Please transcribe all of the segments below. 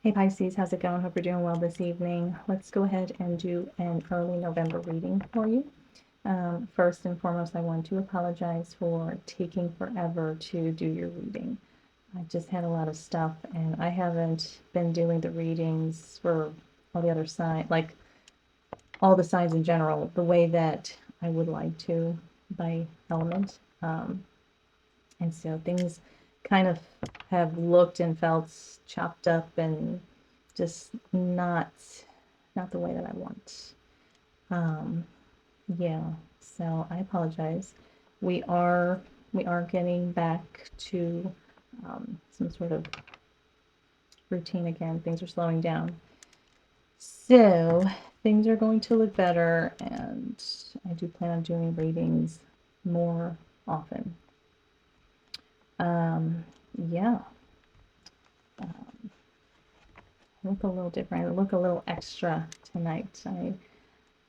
Hey Pisces, how's it going? Hope you're doing well this evening. Let's go ahead and do an early November reading for you. First and foremost, I want to apologize for taking forever to do your reading. I just had a lot of stuff and I haven't been doing the readings for all the other signs, like all the signs in general, the way that I would like to by element. And so things kind of have looked and felt chopped up and just not the way that I want. Um, yeah, so I apologize. We are we are getting back to some sort of routine again. Things are slowing down. So things are going to look better, and I do plan on doing readings more often. Um, yeah, um, I look a little different. I look a little extra tonight.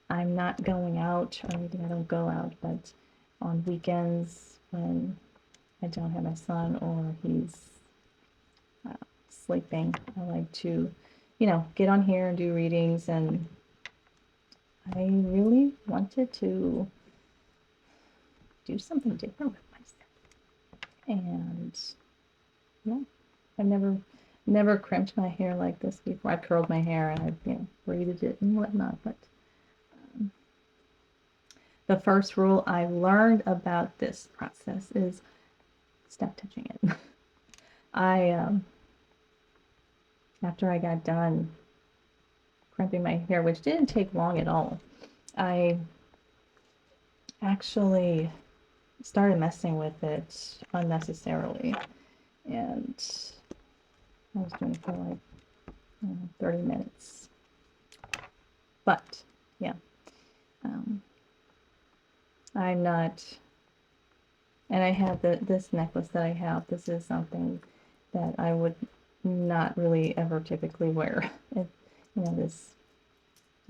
I'm not going out or anything. I don't go out, but on weekends when I don't have my son or he's uh, sleeping, I like to, get on here and do readings. And I really wanted to do something different with myself. And yeah, I've never crimped my hair like this before. I've curled my hair and I've braided it and whatnot, but um, the first rule I learned about this process is stop touching it. I After I got done crimping my hair, which didn't take long at all, I actually started messing with it unnecessarily, and I was doing it for like 30 minutes. But yeah, um, I'm not, and I have this necklace that I have. This is something that I would not really ever typically wear. This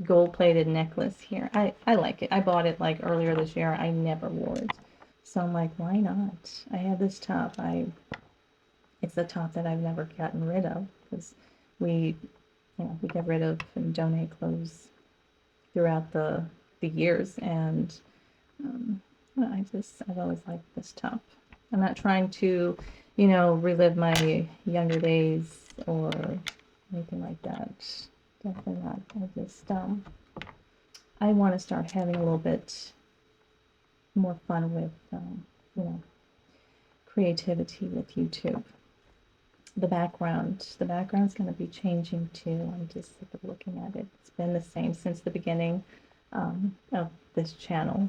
gold-plated necklace here. I like it. I bought it like earlier this year. I never wore it. So I'm like, why not? I have this top. It's the top that I've never gotten rid of because we, we get rid of and donate clothes throughout the years, and um, I've always liked this top. I'm not trying to, relive my younger days or anything like that. Definitely not. I want to start having a little bit more fun with, you know, creativity with YouTube. The background's going to be changing too. I'm just sick of looking at it. It's been the same since the beginning of this channel.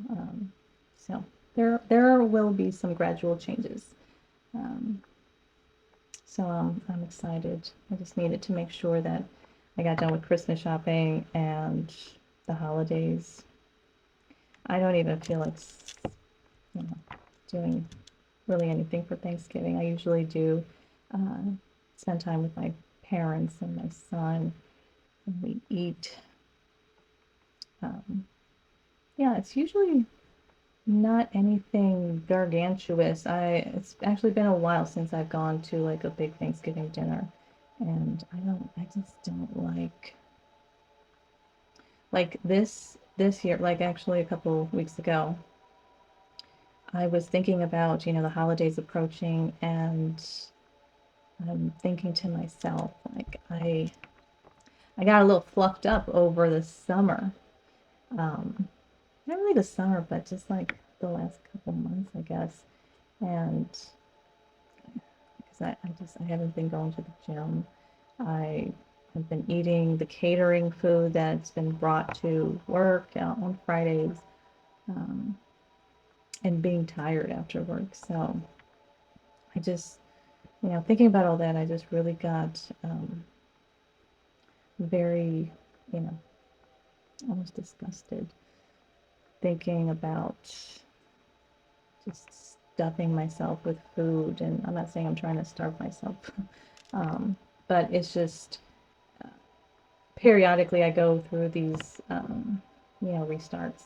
Um, so there will be some gradual changes. Um, so I'm excited. I just needed to make sure that I got done with Christmas shopping and the holidays. I don't even feel like, doing really anything for Thanksgiving. I usually do spend time with my parents and my son, and we eat. Um, yeah, it's usually not anything gargantuous. It's actually been a while since I've gone to like a big Thanksgiving dinner, and I just don't like this year, like actually a couple weeks ago, I was thinking about, the holidays approaching, and I'm thinking to myself, like I got a little fluffed up over the summer. Not really the summer, but just like the last couple months, I guess. And because I haven't been going to the gym. I have been eating the catering food that's been brought to work on Fridays, um, and being tired after work. So I just, thinking about all that, I just really got very, you know, almost disgusted thinking about just stuffing myself with food. And I'm not saying I'm trying to starve myself, but it's just periodically I go through these, restarts.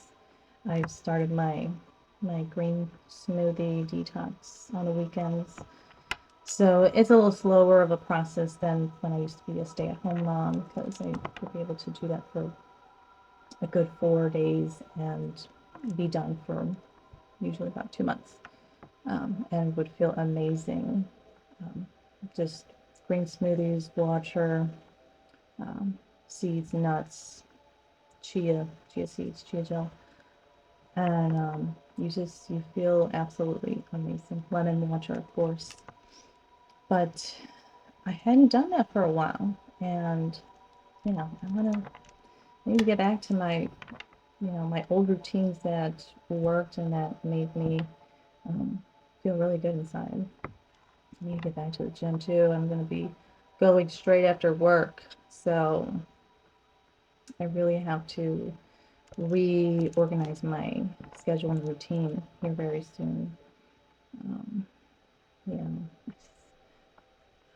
I've started my green smoothie detox on the weekends. So it's a little slower of a process than when I used to be a stay-at-home mom, because I would be able to do that for a good 4 days and be done for usually about 2 months, and would feel amazing. Um, just green smoothies, water, um, seeds, nuts, chia seeds, chia gel, and you feel absolutely amazing. Lemon water, of course, but I hadn't done that for a while, and I want to maybe get back to my old routines that worked and that made me feel really good inside. I need to get back to the gym too. I'm going to be going straight after work, so I really have to reorganize my schedule and routine here very soon. Um, yeah,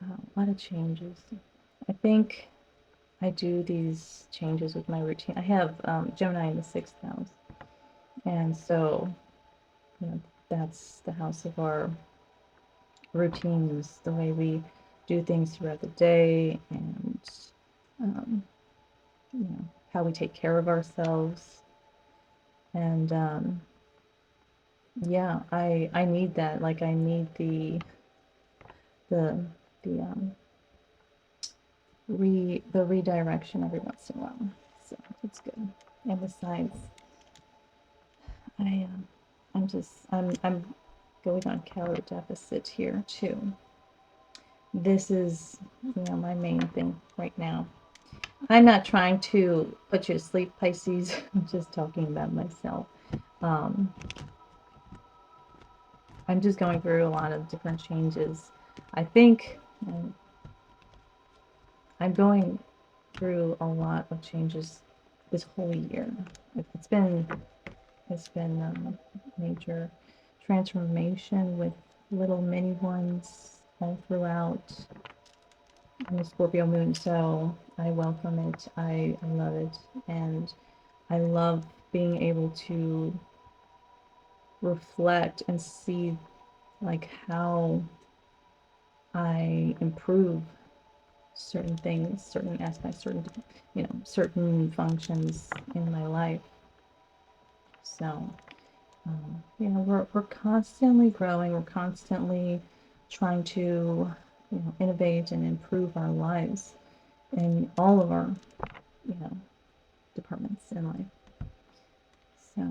a lot of changes. I think I do these changes with my routine. I have Gemini in the sixth house, and so you know, that's the house of our routines, the way we do things throughout the day, and um, how we take care of ourselves. And yeah, I need that. Like I need the the the redirection every once in a while. So it's good. And besides, I I'm going on calorie deficit here too. This is my main thing right now. I'm not trying to put you to sleep, Pisces. I'm just talking about myself. Um, I'm just going through a lot of different changes. I think I'm going through a lot of changes this whole year. It's been major transformation with little mini ones all throughout on the Scorpio moon. So I welcome it. I love it, and I love being able to reflect and see like how I improve certain things, certain aspects, certain functions in my life. So, we're constantly growing. We're constantly trying to, innovate and improve our lives in all of our, you know, departments in life. So,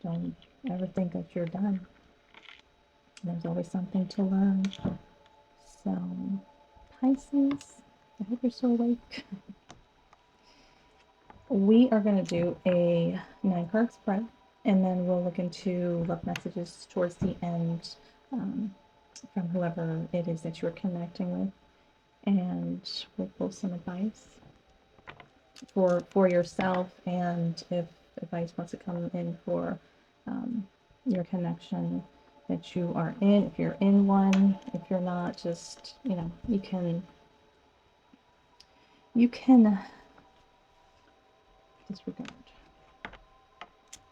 don't ever think that you're done. There's always something to learn. So, Pisces, I hope you're still awake. We are going to do a 9-card spread, and then we'll look into love messages towards the end, from whoever it is that you're connecting with, and we'll pull some advice for yourself, and if advice wants to come in for your connection that you are in, if you're in one, if you're not, just you can disregard.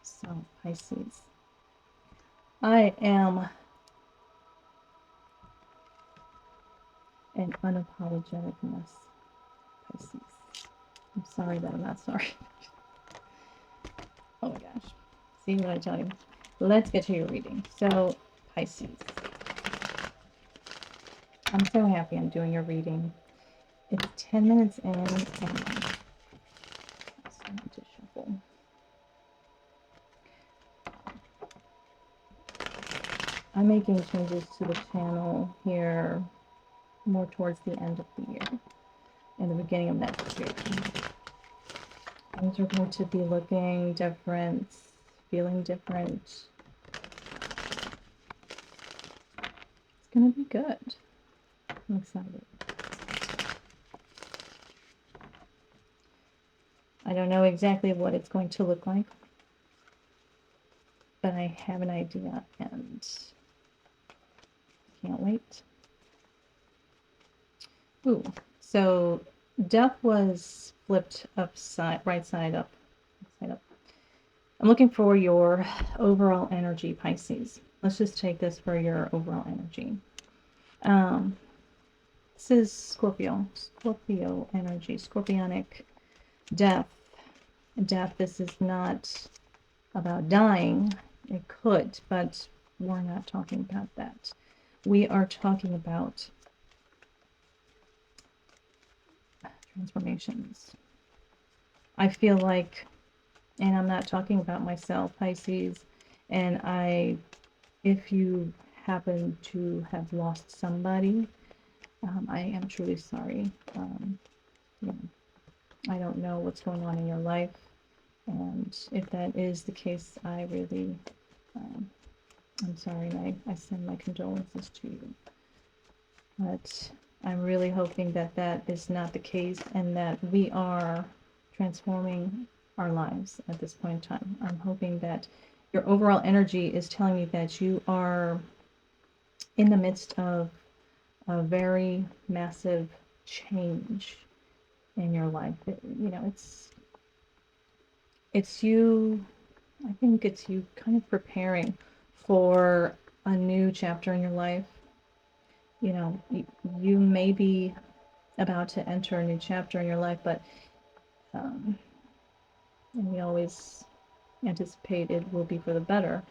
So, Pisces, I am an unapologetic mess, Pisces. I'm sorry that I'm not sorry. Oh my gosh. See what I tell you? Let's get to your reading. So, Pisces, I'm so happy I'm doing your reading. It's 10 minutes in, and I still need to shuffle. I'm making changes to the channel here more towards the end of the year and the beginning of next year. Things are going to be looking different, feeling different. It's going to be good. I'm excited. I don't know exactly what it's going to look like, but I have an idea and can't wait. Ooh, so death was flipped upside, right side up, side up. I'm looking for your overall energy, Pisces. Let's just take this for your overall energy. Um, this is Scorpio energy, Scorpionic death. Death, this is not about dying. It could, but we're not talking about that. We are talking about transformations. I feel like, and I'm not talking about myself, Pisces, and if you happen to have lost somebody, I am truly sorry. You know, I don't know what's going on in your life, and if that is the case, I really, um, I'm sorry, and I send my condolences to you. But I'm really hoping that that is not the case and that we are transforming our lives at this point in time. I'm hoping that your overall energy is telling me that you are in the midst of a very massive change in your life. It's you, I think it's you kind of preparing for a new chapter in your life. You may be about to enter a new chapter in your life, but um, and we always anticipate it will be for the better.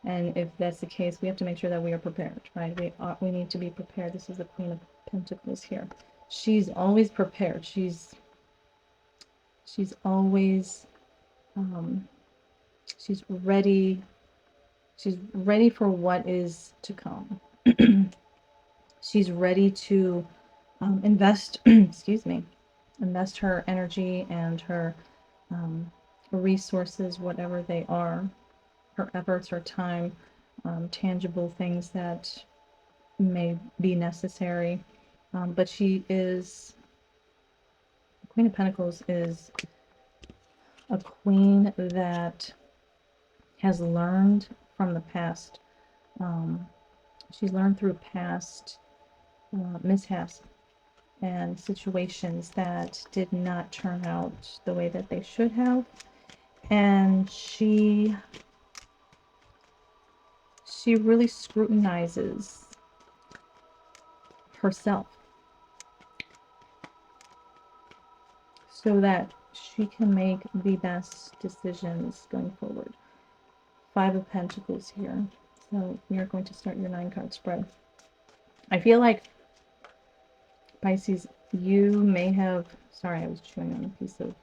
And if that's the case, we have to make sure that we are prepared, right? We need to be prepared. This is the Queen of Pentacles here. She's always prepared. She's always um, she's ready. She's ready for what is to come. She's ready to invest. Excuse me, invest her energy and her resources, whatever they are, her efforts, her time, tangible things that may be necessary. But she is, the Queen of Pentacles is a queen that has learned from the past. Um, she's learned through past mishaps and situations that did not turn out the way that they should have. And she really scrutinizes herself so that she can make the best decisions going forward. Five of Pentacles here. So we are going to start your 9-card spread. I feel like, Pisces, you may have, sorry, I was chewing on a piece of,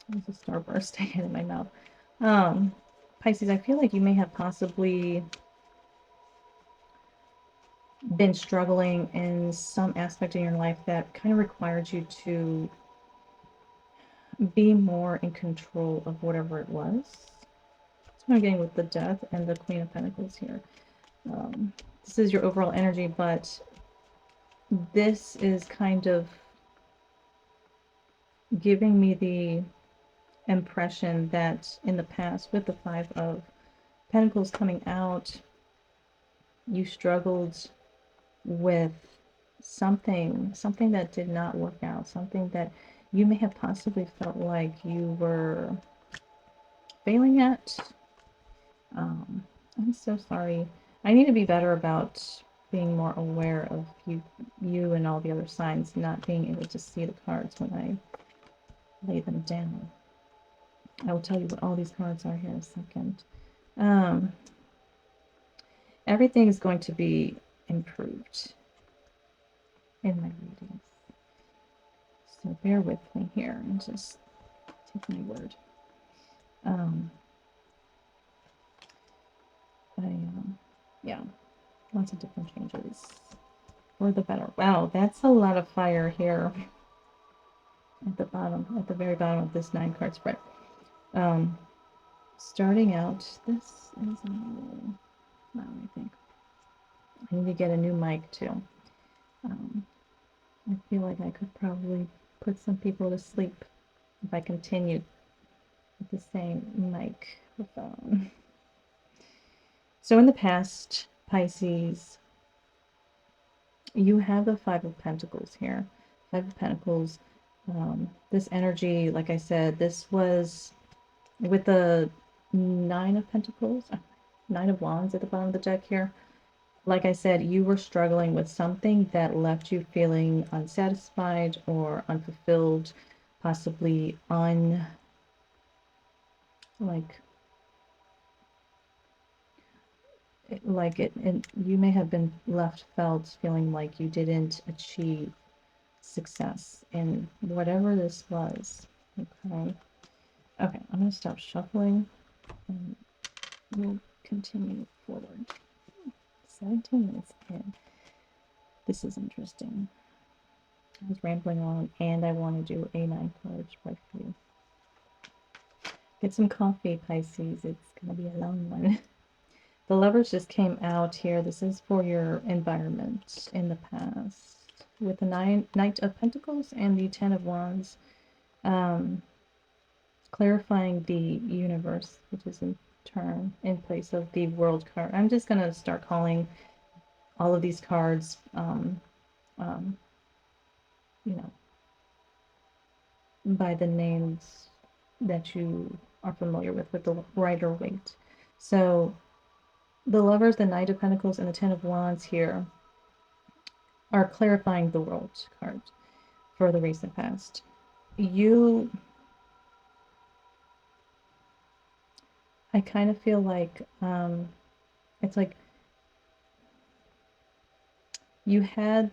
there's a starburst I had in my mouth. Pisces, I feel like you may have possibly been struggling in some aspect of your life that kind of required you to be more in control of whatever it was. That's what I'm getting with the Death and the Queen of Pentacles here. This is your overall energy, but this is kind of giving me the impression that in the past, with the Five of Pentacles coming out, you struggled with something that did not work out, something that you may have possibly felt like you were failing at. I'm so sorry. I need to be better about being more aware of you and all the other signs, not being able to see the cards when I lay them down. I will tell you what all these cards are here in a second. Everything is going to be improved in my readings. So bear with me here and just take my word. Yeah, lots of different changes for the better. Wow, that's a lot of fire here at the bottom, at the very bottom of this 9-card spread. Starting out, this is a little loud, I think. I need to get a new mic too. I feel like I could probably put some people to sleep if I continued with the same microphone. So in the past, Pisces, you have the Five of Pentacles here. Five of Pentacles, this energy, like I said, this was with the Nine of Pentacles, Nine of Wands at the bottom of the deck here. like I said, you were struggling with something that left you feeling unsatisfied or unfulfilled, possibly like it you may have been left felt feeling like you didn't achieve success in whatever this was. Okay. Okay, I'm gonna stop shuffling and we'll continue forward. 17 minutes in. This is interesting. I was rambling on and I want to do a 9 cards right for you. Get some coffee, Pisces. It's going to be a long one. The Lovers just came out here. This is for your environment in the past. With the Knight of Pentacles and the Ten of Wands. Clarifying the universe, which is in turn in place of the World card. I'm just going to start calling all of these cards, you know, by the names that you are familiar with the Rider Waite. So the Lovers, the Knight of Pentacles, and the Ten of Wands here are clarifying the World card for the recent past. I kind of feel like it's like you had,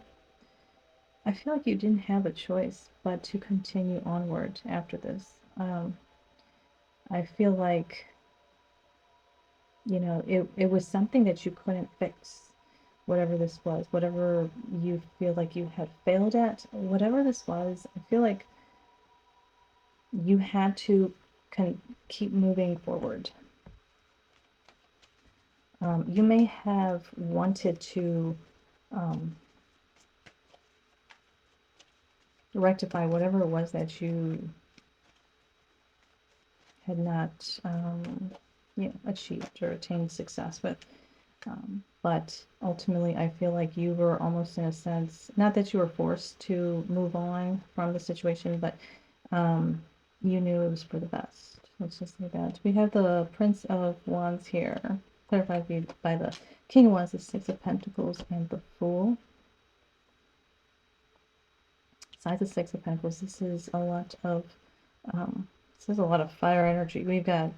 I feel like you didn't have a choice but to continue onward after this. I feel like, you know, it was something that you couldn't fix, whatever this was, whatever you feel like you had failed at, whatever this was, I feel like you had to keep moving forward. You may have wanted to rectify whatever it was that you had not achieved or attained success with. But ultimately, I feel like you were almost in a sense, not that you were forced to move on from the situation, but you knew it was for the best. Let's just say that. We have the Prince of Wands here, clarified by the King of Wands, the Six of Pentacles, and the Fool. Besides the Six of Pentacles, this is a lot of fire energy. Got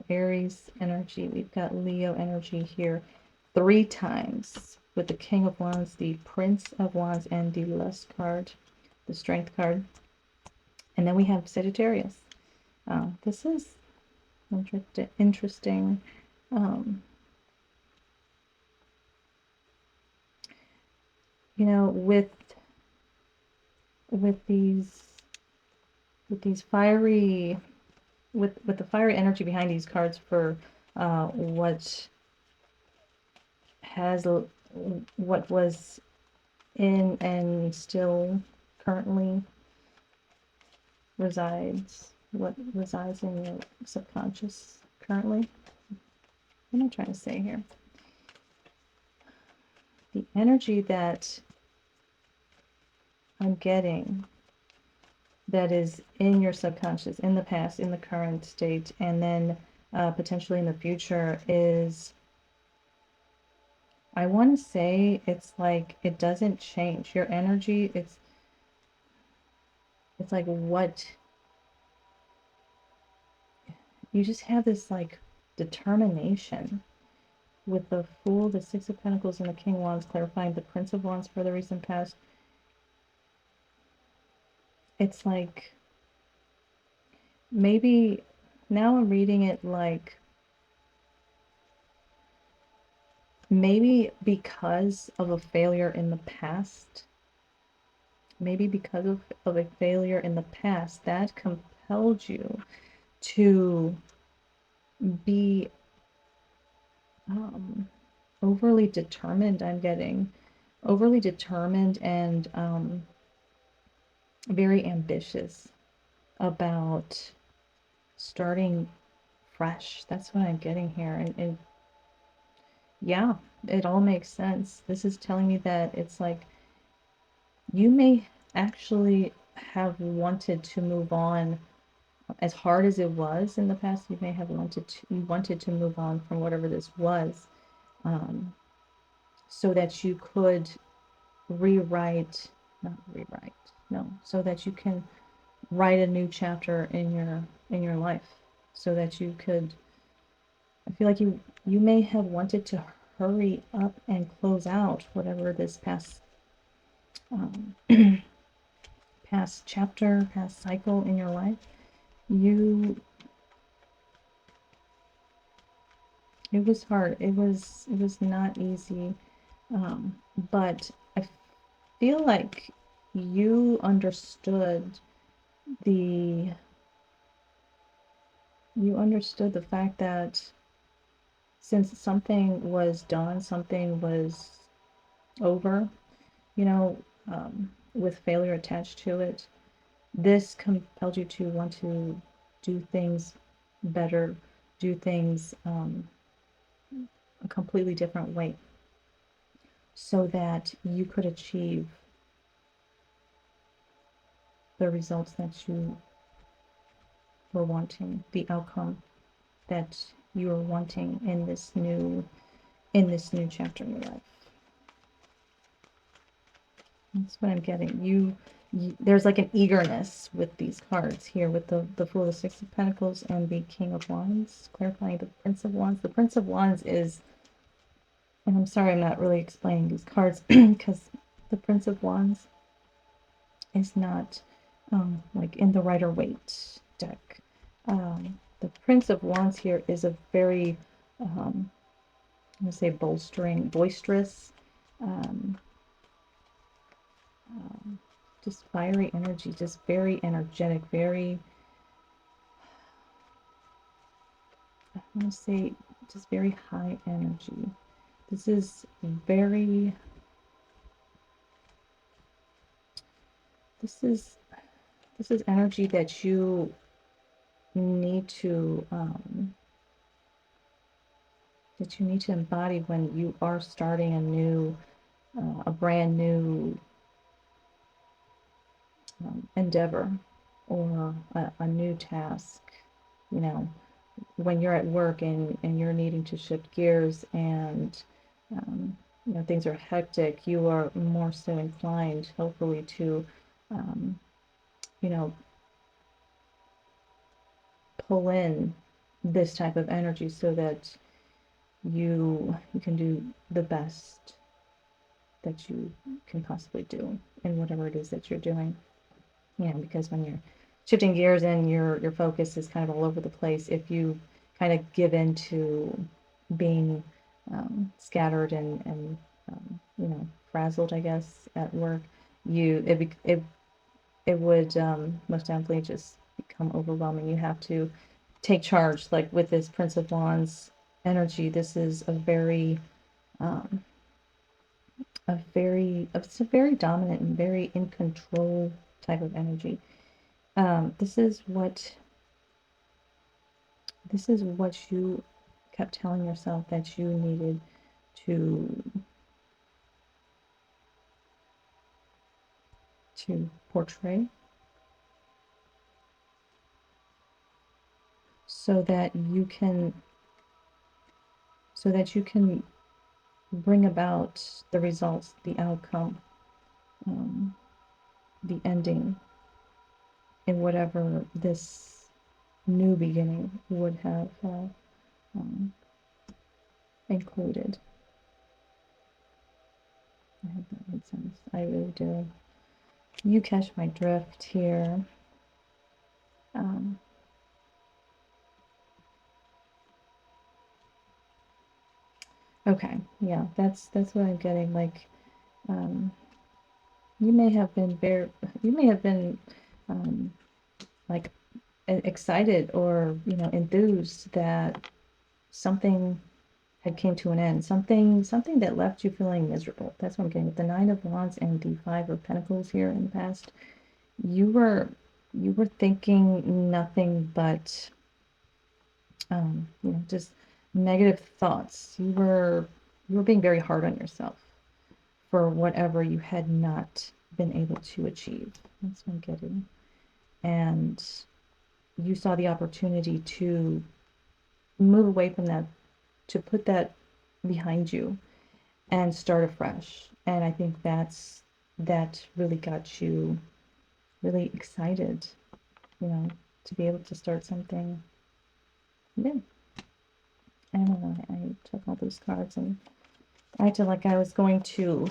Aries energy. We've got Leo energy here 3 times with the King of Wands, the Prince of Wands, and the Lust card, the Strength card. And then we have Sagittarius. This is interesting. You know, with these fiery with the fiery energy behind these cards for what was in and still currently what resides in your subconscious currently. What am I trying to say here? The energy that I'm getting that is in your subconscious, in the past, in the current state, and then potentially in the future is, I want to say, it's like it doesn't change. Your energy, it's like what you just have, this like determination with the Fool, the Six of Pentacles, and the King of Wands, clarifying the Prince of Wands for the recent past. It's like, maybe now I'm reading it like maybe because of a failure in the past, maybe because of a failure in the past that compelled you to be overly determined. I'm getting overly determined and very ambitious about starting fresh. That's what I'm getting here. And yeah, it all makes sense. This is telling me that it's like you may actually have wanted to move on as hard as it was in the past, you may have wanted to move on from whatever this was, um, so that you could rewrite, not rewrite, no, so that you can write a new chapter in your life, so that you could, I feel like you may have wanted to hurry up and close out whatever this um, past chapter, past cycle in your life. You, it was hard. It was not easy. But I feel like you understood the the fact that since something was done, something was over, you know, with failure attached to it, this compelled you to want to do things better, do things a completely different way, so that you could achieve the results that you were wanting, the outcome that you are wanting in this new chapter in your life. That's what I'm getting. There's like an eagerness with these cards here, with the Fool, the Six of Pentacles, and the King of Wands, clarifying the Prince of Wands. The Prince of Wands is, and I'm sorry I'm not really explaining these cards because the Prince of Wands is not like in the Rider-Waite deck. The Prince of Wands here is a very, I'm going to say boisterous, um, just fiery energy, just very energetic, very, I'm going to say just very high energy. This is very, this is energy that you need to embody when you are starting a brand new endeavor, or a new task. You know, when you're at work and you're needing to shift gears, and you know, things are hectic, you are more so inclined, hopefully, to you know, pull in this type of energy so that you can do the best that you can possibly do in whatever it is that you're doing. You know, because when you're shifting gears and your focus is kind of all over the place, if you kind of give in to being scattered and you know, frazzled, I guess, at work, it would most definitely just become overwhelming. You have to take charge. Like with this Prince of Wands energy, this is um, it's a very dominant and very in control type of energy. This is what you kept telling yourself that you needed to portray, so that you can bring about the results, the outcome, um, the ending, in whatever this new beginning would have um, included. I hope that made sense. I really do. You catch my drift here. Um, okay, yeah, that's what I'm getting. Like, um, you may have been um, like excited, or you know, enthused that something had came to an end, something that left you feeling miserable. That's what I'm getting with the Nine of Wands and the Five of Pentacles here in the past. You were thinking nothing but you know, just negative thoughts. You were being very hard on yourself for whatever you had not been able to achieve. That's what I'm getting. And you saw the opportunity to move away from that, to put that behind you and start afresh. And I think that really got you really excited, you know, to be able to start something new. I don't know, I took all those cards and I acted like I was going to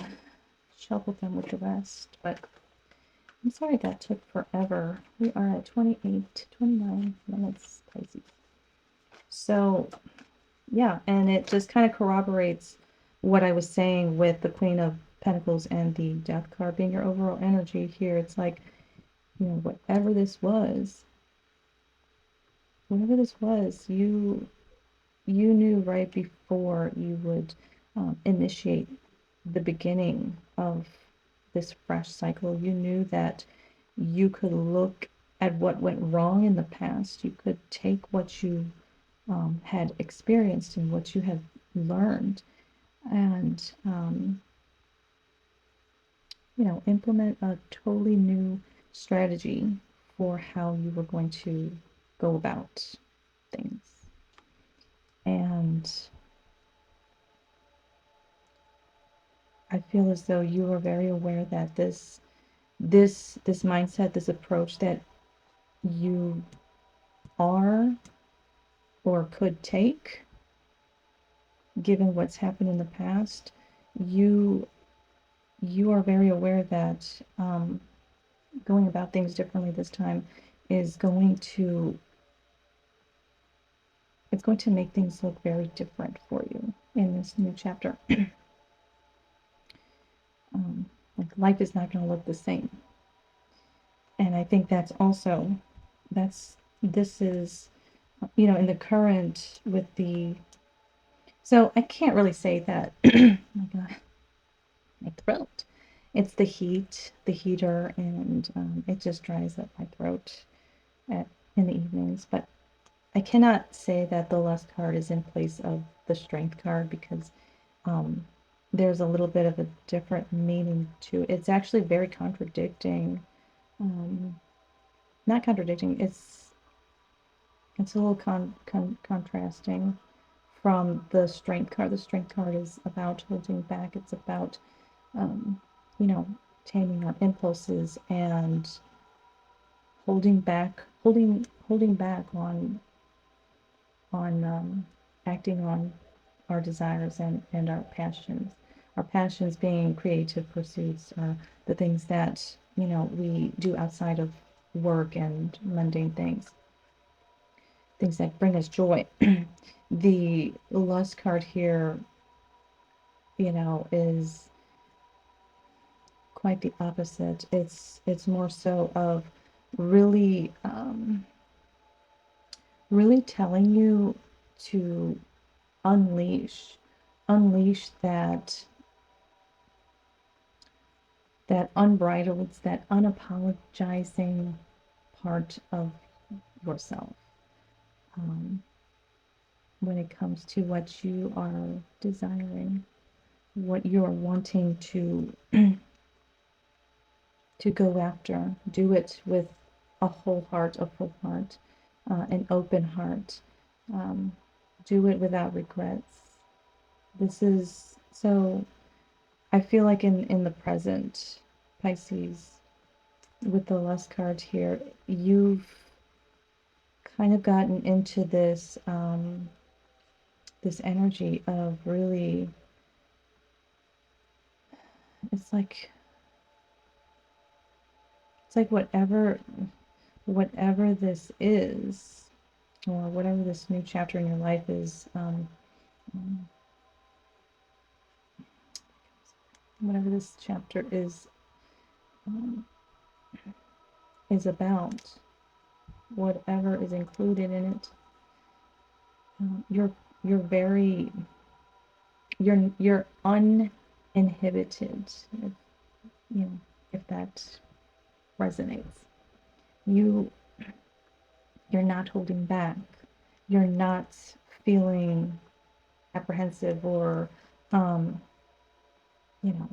shuffle them with the rest, but I'm sorry that took forever. We are at 28, 29 minutes, Pisces. So, yeah, and it just kind of corroborates what I was saying with the Queen of Pentacles and the Death card being your overall energy here. It's like, you know, whatever this was, you knew right before you would initiate the beginning of this fresh cycle. You knew that you could look at what went wrong in the past. You could take what you had experienced and what you had learned and, you know, implement a totally new strategy for how you were going to go about things. And I feel as though you are very aware that this mindset, this approach that you are or could take, given what's happened in the past, you are very aware that going about things differently this time is going to it's going to make things look very different for you in this new chapter. Like life is not going to look the same. And I think that's also this is, you know, in the current with the, so I can't really say that. Oh my God, my throat. It's the heat, the heater, and it just dries up my throat in the evenings. But I cannot say that the lust card is in place of the strength card because there's a little bit of a different meaning to it. It's actually very contradicting. Not contradicting. It's a little contrasting from the strength card. The strength card is about holding back. It's about, you know, taming our impulses and holding back on acting on our desires and our passions. Our passions being creative pursuits or the things that, you know, we do outside of work and mundane things that bring us joy. The lust card here, you know, is quite the opposite. It's more so of really really telling you to unleash that unbridled, that unapologizing part of yourself, when it comes to what you are desiring, what you are wanting to go after. Do it with a whole heart, a full heart, an open heart. Do it without regrets. This is so, I feel like in the present, Pisces, with the lust card here, you've kind of gotten into this this energy of really, it's like whatever this is, or whatever this new chapter in your life whatever this chapter is about, whatever is included in it, you're very, you're uninhibited, if, you know, if that resonates. You're not holding back. You're not feeling apprehensive or you know,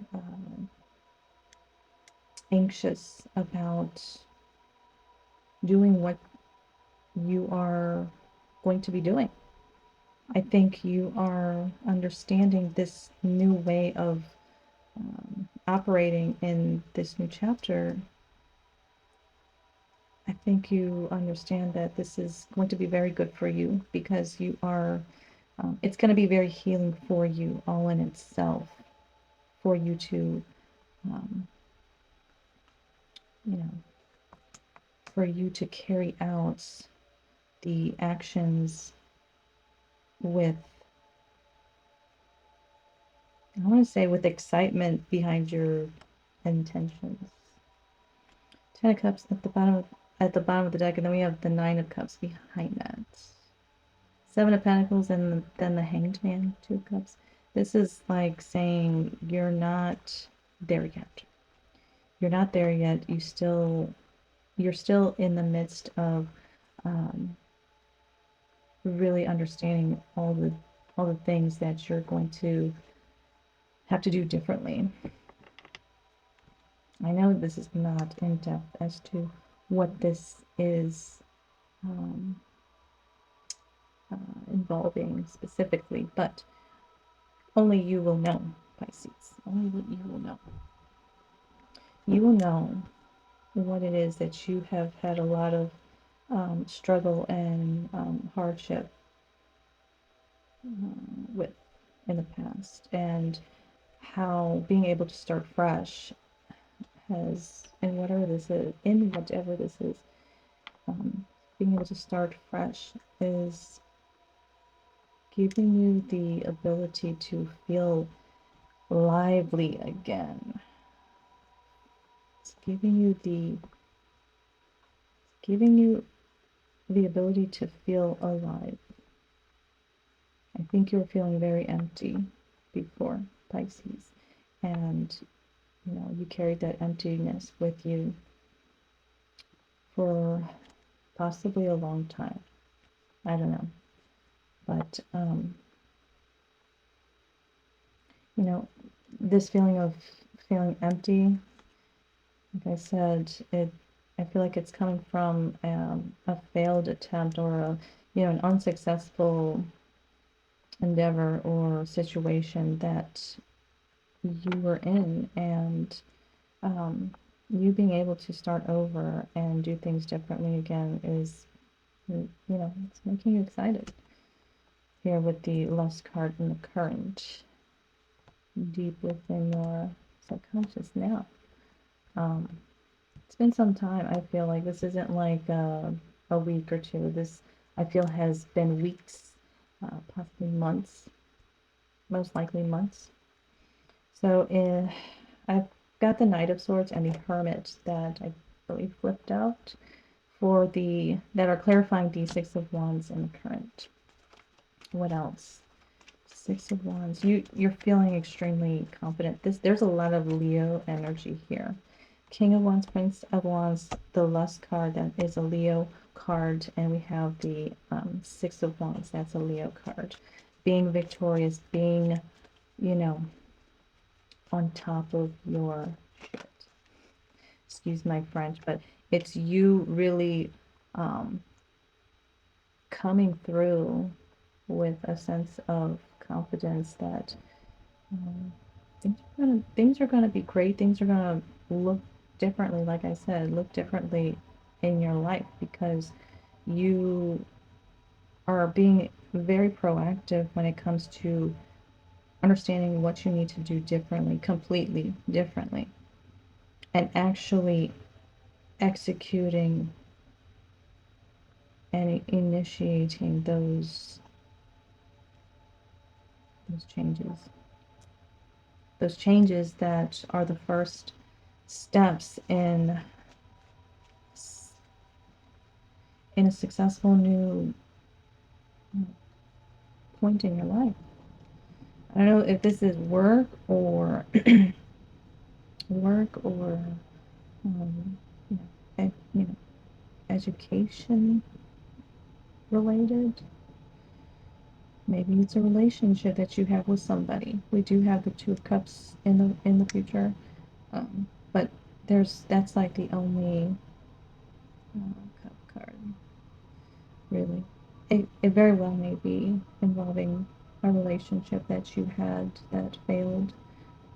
anxious about doing you are going to be doing. I think you are understanding this new way of operating in this new chapter. I think you understand that this is going to be very good for you because you are, it's going to be very healing for you all in itself, for you to, um, you know, for you to carry out the actions with, I want to say, with excitement behind your intentions. Ten of Cups at the bottom of the deck, and then we have the Nine of Cups behind that. Seven of Pentacles, and then the Hanged Man, Two of Cups. This is like saying you're not there yet. You're not there yet. You're still in the midst of um, really understanding all the things that you're going to have to do differently. I know this is not in depth as to what this is um, involving specifically, but only you will know, Pisces. Only you will know. You will know what it is that you have had a lot of struggle and hardship with in the past, and how being able to start fresh has, in whatever this is, being able to start fresh is giving you the ability to feel lively again. It's giving you the ability to feel alive. I think you were feeling very empty before, Pisces, and you carried that emptiness with you for possibly a long time. I don't know, but this feeling of feeling empty, like I said, I feel like it's coming from a failed attempt, or an unsuccessful endeavor or situation that you were in, and you being able to start over and do things differently again is, it's making you excited. Here with the Lust card and the Current, deep within your subconscious now. It's been some time. I feel like this isn't like a week or two. This, I feel, has been weeks, possibly months, most likely months. So I've got the Knight of Swords and the Hermit that I believe flipped out that are clarifying the Six of Wands and the Current. What else? Six of Wands. You're feeling extremely confident. There's a lot of Leo energy here. King of Wands, Prince of Wands, the Lust card, that is a Leo card, and we have the Six of Wands, that's a Leo card. Being victorious, being, on top of your shit. Excuse my French, but it's you really coming through with a sense of confidence that things are gonna be great. Things are gonna look differently. Like I said, look differently in your life because you are being very proactive when it comes to understanding what you need to do differently, completely differently, and actually executing and initiating those changes. Those changes that are the first steps in a successful new point in your life. I don't know if this is work or work or education related. Maybe it's a relationship that you have with somebody. We do have the Two of Cups in the future, but that's like the only cup card. It very well may be involving a relationship that you had that failed.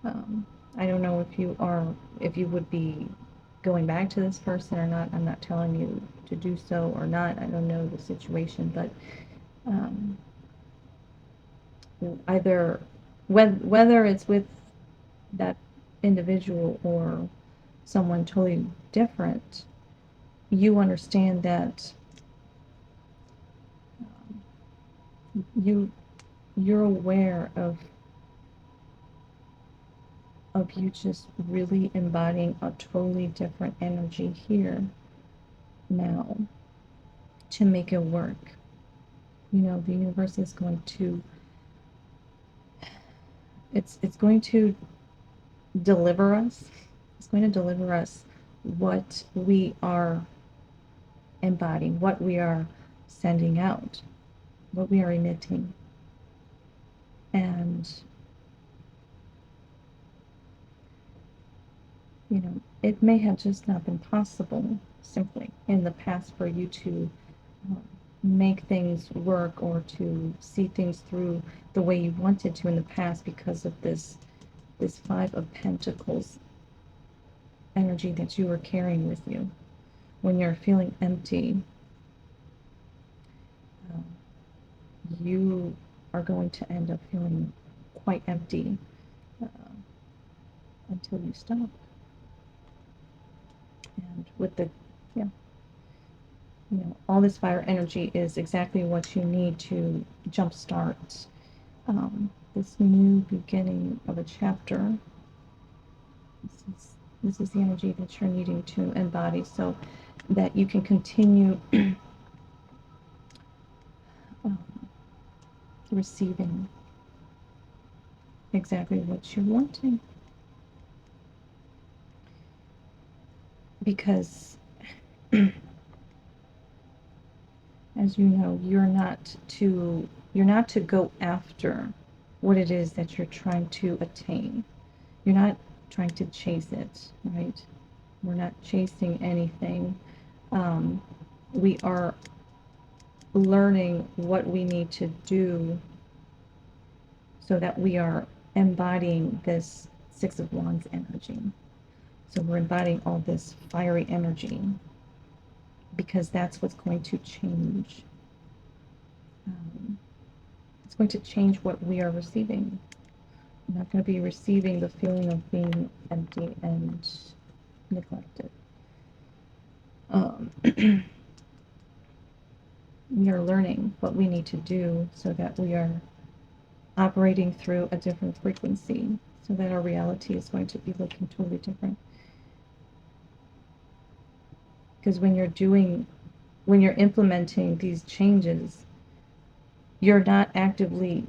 I don't know if you would be going back to this person or not. I'm not telling you to do so or not. I don't know the situation, but um, either whether it's with that individual or someone totally different, you understand that you you're aware of you just really embodying a totally different energy here now to make it work. The universe is going to it's going to deliver us. It's going to deliver us what we are embodying, what we are sending out, what we are emitting. And it may have just not been possible simply in the past for you to uh, make things work or to see things through the way you wanted to in the past because of this Five of Pentacles energy that you are carrying with you. When you're feeling empty, um, you are going to end up feeling quite empty uh, until you stop. And with yeah, all this fire energy is exactly what you need to jumpstart this new beginning of a chapter. This is the energy that you're needing to embody so that you can continue um, receiving exactly what you're wanting. Because as you know, you're not to go after what it is that you're trying to attain. You're not trying to chase it, right? We're not chasing anything. We are learning what we need to do so that we are embodying this Six of Wands energy. So we're embodying all this fiery energy because that's what's going to change. It's going to change what we are receiving. We're not going to be receiving the feeling of being empty and neglected. We are learning what we need to do so that we are operating through a different frequency, so that our reality is going to be looking totally different. Because when you're implementing these changes, you're not actively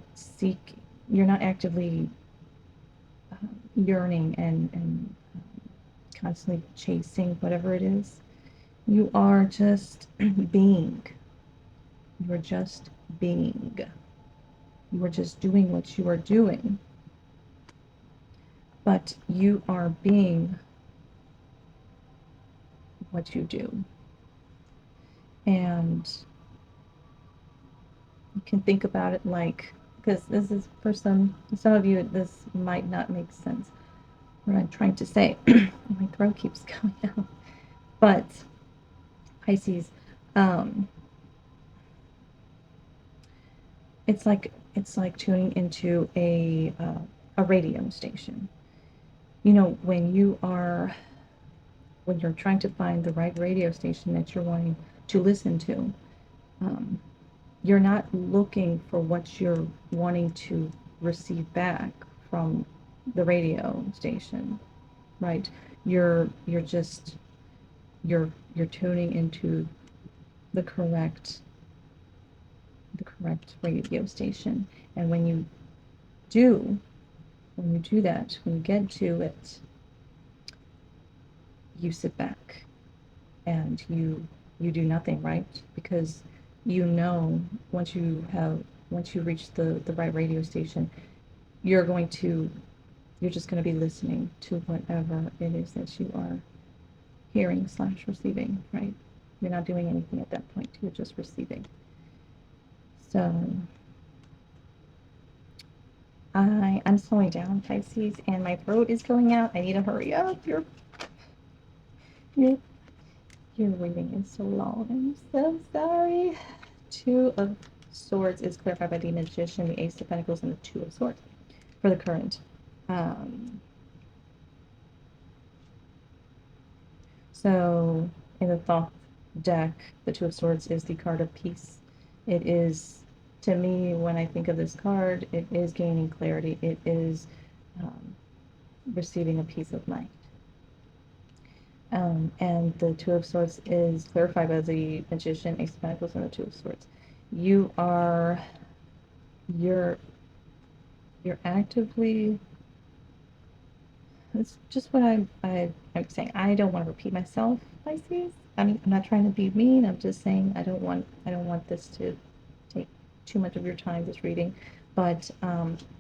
yearning and constantly chasing whatever it is. You are just being. You're just being. You are just doing what you are doing. But you are being what you do. And you can think about it like, because this is for some of you, this might not make sense what I'm trying to say. My throat keeps going out. But Pisces, um, it's like tuning into a radio station. When you're trying to find the right radio station that you're wanting to listen to, um, you're not looking for what you're wanting to receive back from the radio station, right? You're just you're tuning into the correct radio station. And do when you do that, when you get to it, you sit back and you do nothing, right? Because once you reach the right radio station, you're just going to be listening to whatever it is that you are hearing / receiving, right? You're not doing anything at that point. You're just receiving. So I'm slowing down, Pisces, and my throat is going out. I need to hurry up. Your your reading is so long. I'm so sorry. Two of Swords is clarified by the Magician, the Ace of Pentacles, and the Two of Swords for the current. So in the Thoth deck, the Two of Swords is the card of peace. It is, to me, when I think of this card, it is gaining clarity. It is receiving a peace of mind. And the Two of Swords is clarified by the Magician, Ace of Pentacles, and the Two of Swords. You're actively. It's just what I'm saying. I don't want to repeat myself, Pisces. I'm not trying to be mean. I'm just saying I don't want this to take too much of your time, this reading. But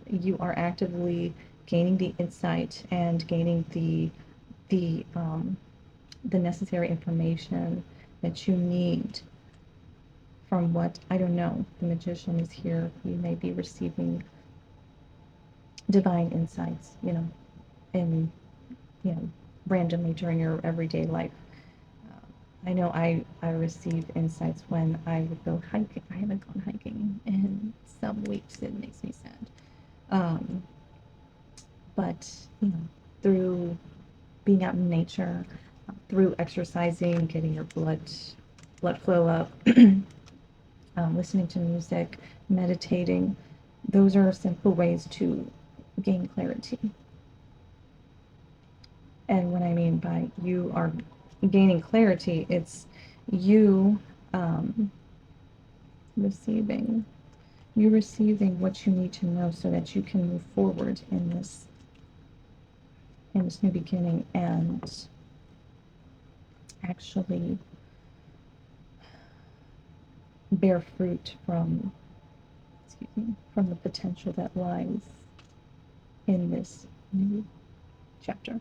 you are actively gaining the insight and gaining the necessary information that you need from what, I don't know, the Magician is here. You may be receiving divine insights, in randomly during your everyday life. I know I receive insights when I would go hiking. I haven't gone hiking in some weeks. It makes me sad. But through being out in nature, through exercising, getting your blood flow up, listening to music, meditating, those are simple ways to gain clarity. And what I mean by you are gaining clarity, it's you receiving what you need to know so that you can move forward in this new beginning and actually bear fruit from the potential that lies in this new chapter.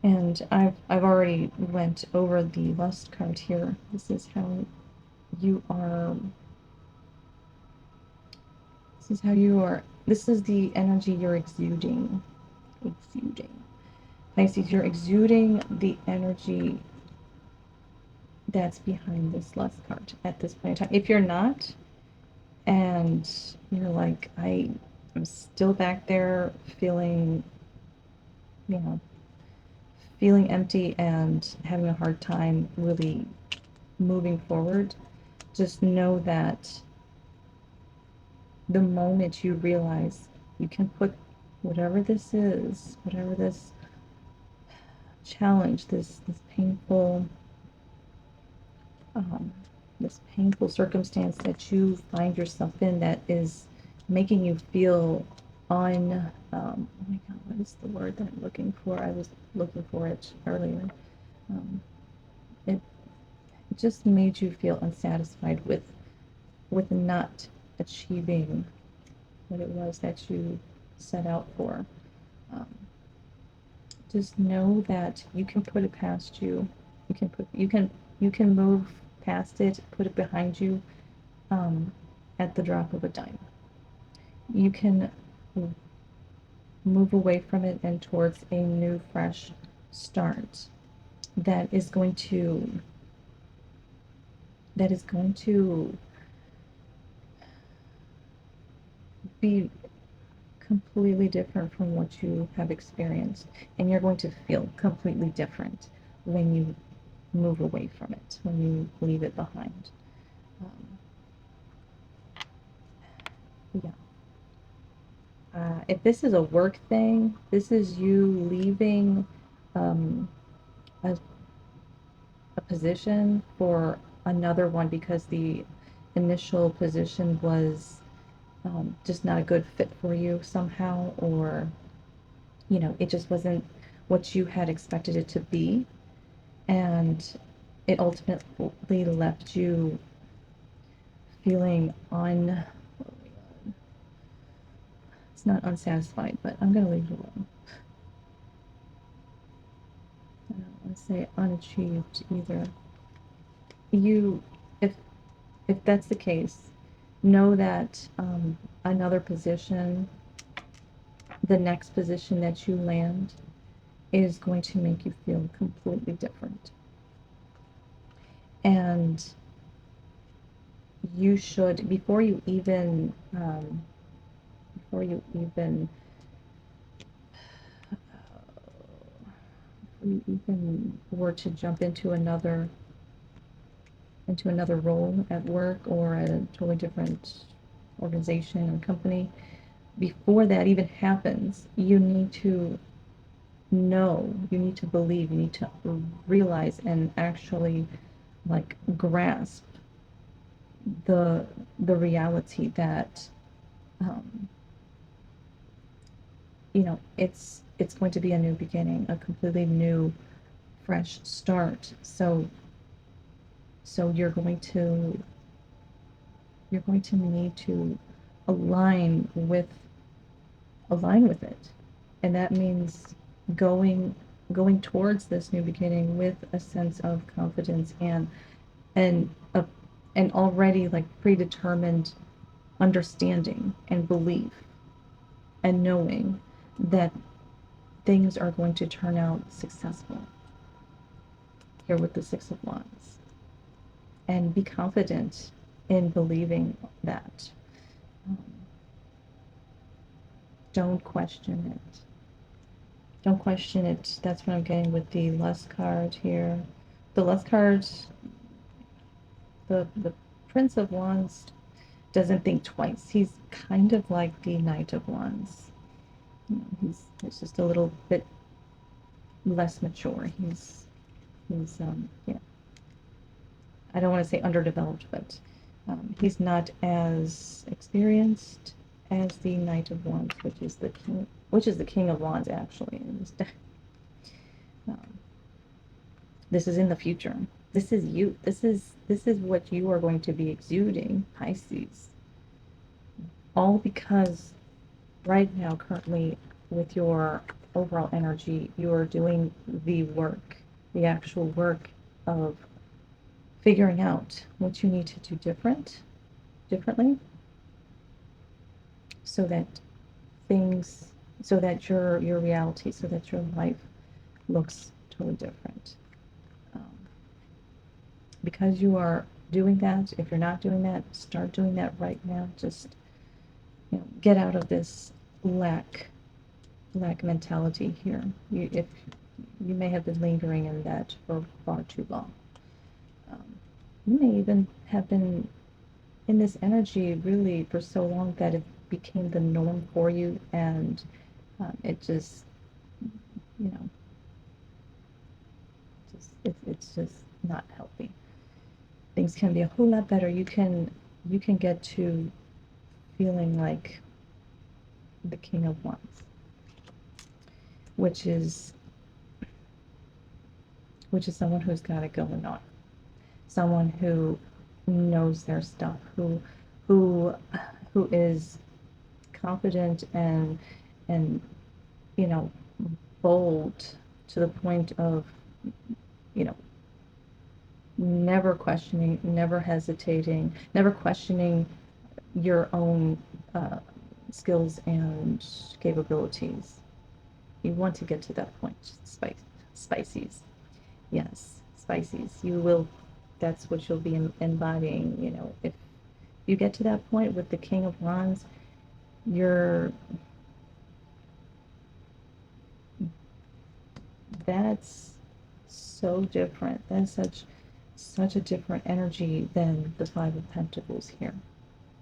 And I've already went over the Lust card here. This is how you are. This is the energy you're exuding. Pisces, you're exuding the energy that's behind this Lust card at this point in time. If you're not, and you're like, I'm still back there feeling empty and having a hard time really moving forward, just know that the moment you realize you can put whatever this is, whatever this challenge, this painful circumstance that you find yourself in that is making you feel on, oh my God, what is the word that I'm looking for? I was looking for it earlier. It just made you feel unsatisfied with not achieving what it was that you set out for. Just know that you can put it past you. You can move past it, put it behind you, at the drop of a dime. You can move away from it and towards a new, fresh start that is going to be completely different from what you have experienced, and you're going to feel completely different when you move away from it, when you leave it behind. Yeah. If this is a work thing, this is you leaving a, position for another one because the initial position was just not a good fit for you somehow, or it just wasn't what you had expected it to be, and it ultimately left you feeling it's not unsatisfied, but I'm going to leave it alone. I don't want to say unachieved either. If that's the case, know that another position, the next position that you land, is going to make you feel completely different. And you should, before you even were to jump into another role at work or at a totally different organization or company, before that even happens, you need to know, you need to believe, you need to realize and actually like grasp the reality that um, it's going to be a new beginning, a completely new, fresh start. So you're going to need to align with align with it, and that means going going towards this new beginning with a sense of confidence and a, and already like predetermined understanding and belief and knowing that things are going to turn out successful here with the Six of Wands, and be confident in believing that. um, don't question it. Don't question it. That's what I'm getting with the Lust card here. The Lust card, the Prince of Wands doesn't think twice. He's kind of like the Knight of Wands. He's just a little bit less mature. He's yeah. I don't want to say underdeveloped, but he's not as experienced as the Knight of Wands, which is the King of Wands actually. In this deck. Um, this is in the future. This is you. This is what you are going to be exuding, Pisces. All because right now, currently, with your overall energy, you're doing the work, the actual work of figuring out what you need to do differently, so that things, so that your reality, so that your life looks totally different. Um, because you are doing that, if you're not doing that, start doing that right now. Just get out of this lack mentality here. If you may have been lingering in that for far too long. Um, you may even have been in this energy really for so long that it became the norm for you, and it just, you know, it's just not healthy. Things can be a whole lot better. You can get to feeling like the King of Wands, which is someone who's got it going on, someone who knows their stuff, who who is confident and you know bold to the point of you know never questioning, never hesitating, never questioning your own skills and capabilities. You want to get to that point. Spices. Yes, Spices. You will. That's what you'll be embodying. If you get to that point with the King of Wands, you're that's so different. That's such a different energy than the Five of Pentacles here.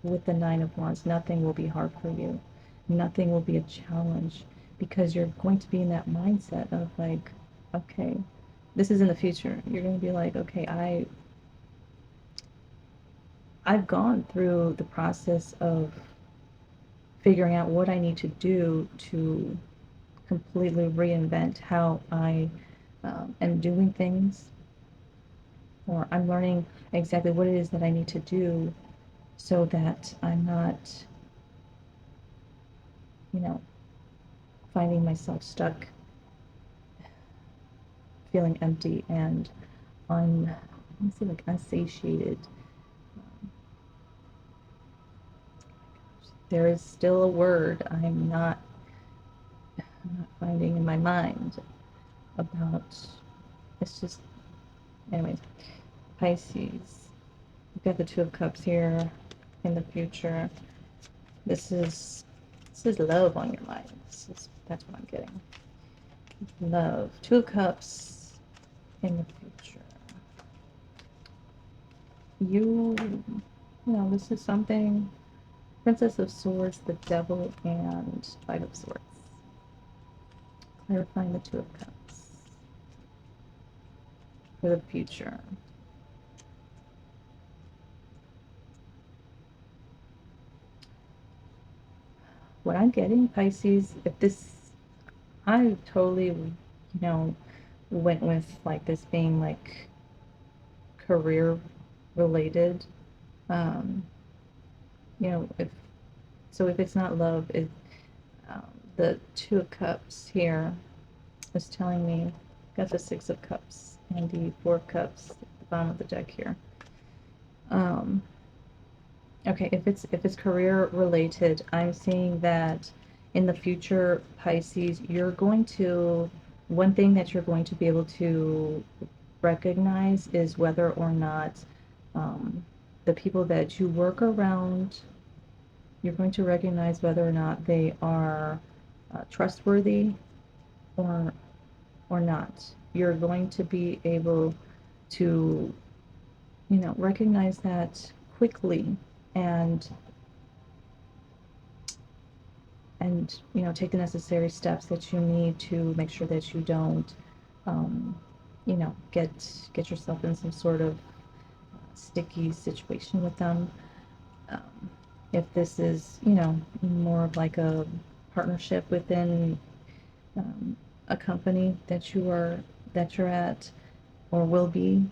With the Nine of Wands, nothing will be hard for you. Nothing will be a challenge, because you're going to be in that mindset of like, okay, this is in the future. You're going to be like, okay, I've gone through the process of figuring out what I need to do to completely reinvent how I am doing things, or I'm learning exactly what it is that I need to do so that I'm not, you know, finding myself stuck, feeling empty and let me see, like unsatiated. there is still a word I'm not finding in my mind about, it's just, anyways, Pisces. We've got the Two of Cups here in the future. This is love on your mind. That's what I'm getting. Love. Two of Cups in the future. This is something. Princess of Swords, the Devil, and Five of Swords. Clarifying the Two of Cups for the future. What I'm getting, Pisces, I totally, went with like this being like career related. Um, if it's not love, um, the Two of Cups here is telling me, got the Six of Cups and the Four of Cups at the bottom of the deck here. Okay, if it's career related, I'm seeing that in the future, Pisces, one thing that you're going to be able to recognize is whether or not the people that you work around, you're going to recognize whether or not they are trustworthy or not. You're going to be able to, recognize that quickly and take the necessary steps that you need to make sure that you don't get yourself in some sort of sticky situation with them. um, if this is more of like a partnership within a company that you're at or will be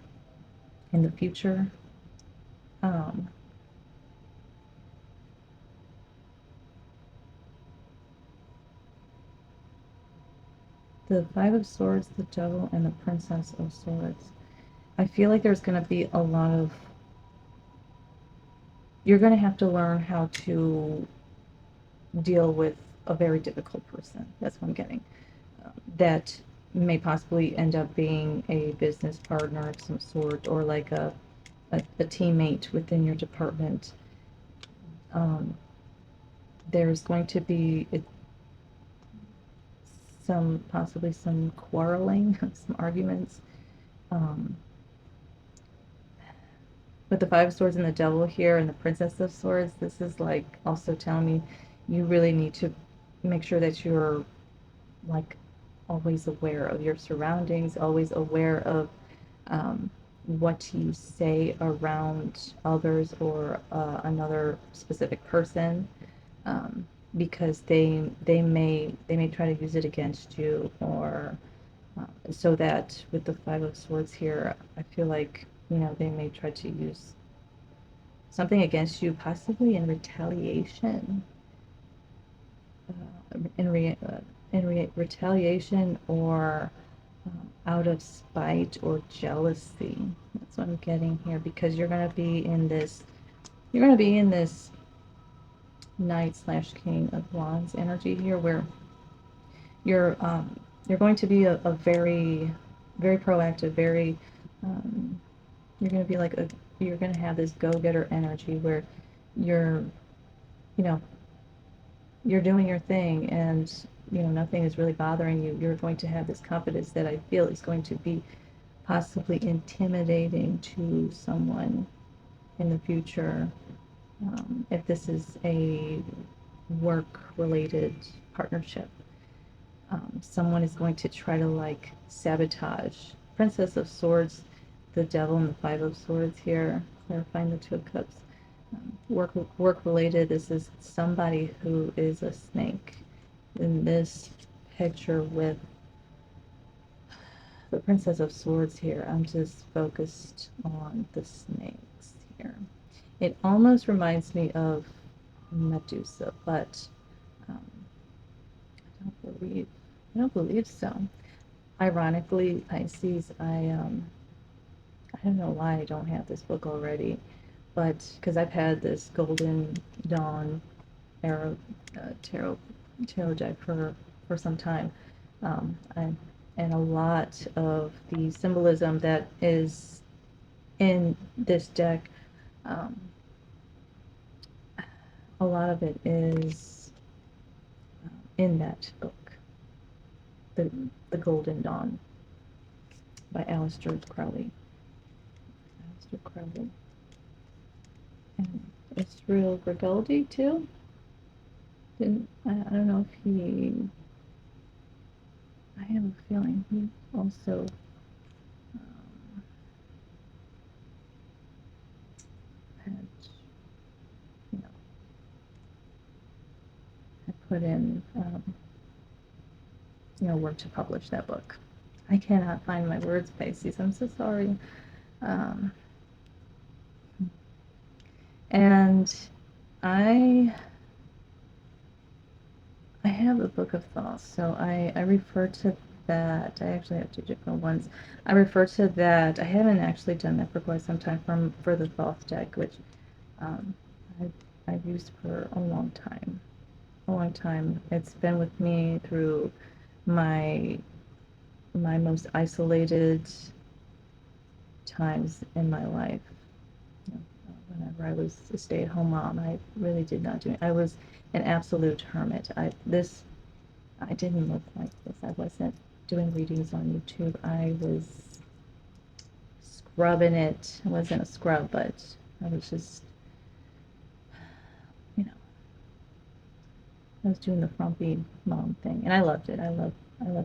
in the future. um, the Five of Swords, the Devil, and the Princess of Swords. I feel like there's going to be a lot of, you're going to have to learn how to deal with a very difficult person. That's what I'm getting. That may possibly end up being a business partner of some sort, or like a teammate within your department. There's going to be possibly some quarreling, some arguments. Um, with the Five of Swords and the Devil here and the Princess of Swords, this is like also telling me you really need to make sure that you're like always aware of your surroundings, always aware of what you say around others or another specific person, because they may try to use it against you, or so that with the Five of Swords here, I feel like they may try to use something against you, possibly in retaliation, uh, in, re, retaliation, or out of spite or jealousy. That's what I'm getting here, because you're going to be in this Knight slash King of Wands energy here, where you're you're going to be a very, very proactive, very you're going to be like you're going to have this go-getter energy where you're you know you're doing your thing, and nothing is really bothering you. You're going to have this confidence that I feel is going to be possibly intimidating to someone in the future, if this is a work related partnership. Someone is going to try to like sabotage. Princess of Swords, the Devil, and the Five of Swords here, clarifying the Two of Cups. Work related, this is somebody who is a snake. In this picture with the Princess of Swords here, I'm just focused on the snakes here. It almost reminds me of Medusa, but um, I don't believe so. Ironically, Pisces, I don't know why I don't have this book already, but because I've had this Golden Dawn era tarot deck for some time, um, and, and a lot of the symbolism that is in this deck, um, a lot of it is in that book, the the Golden Dawn by Aleister Crowley. Aleister Crowley, and it's real Grigaldi too. Didn't I don't know if he. I have a feeling he also had, you know, had put in, work to publish that book. I cannot find my words, Pisces. I'm so sorry. Um, and I I have a book of thoughts, so I refer to that. I actually have two different ones. I refer to that. I haven't actually done that for quite some time for the thoughts deck, which um, I've used for a long time. A long time. It's been with me through my most isolated times in my life. You know, whenever I was a stay-at-home mom, I really did not do it. I was an absolute hermit. I didn't look like this. I wasn't doing readings on YouTube. I was scrubbing it. I wasn't a scrub, but I was just, you know, I was doing the frumpy mom thing, and I loved it. I love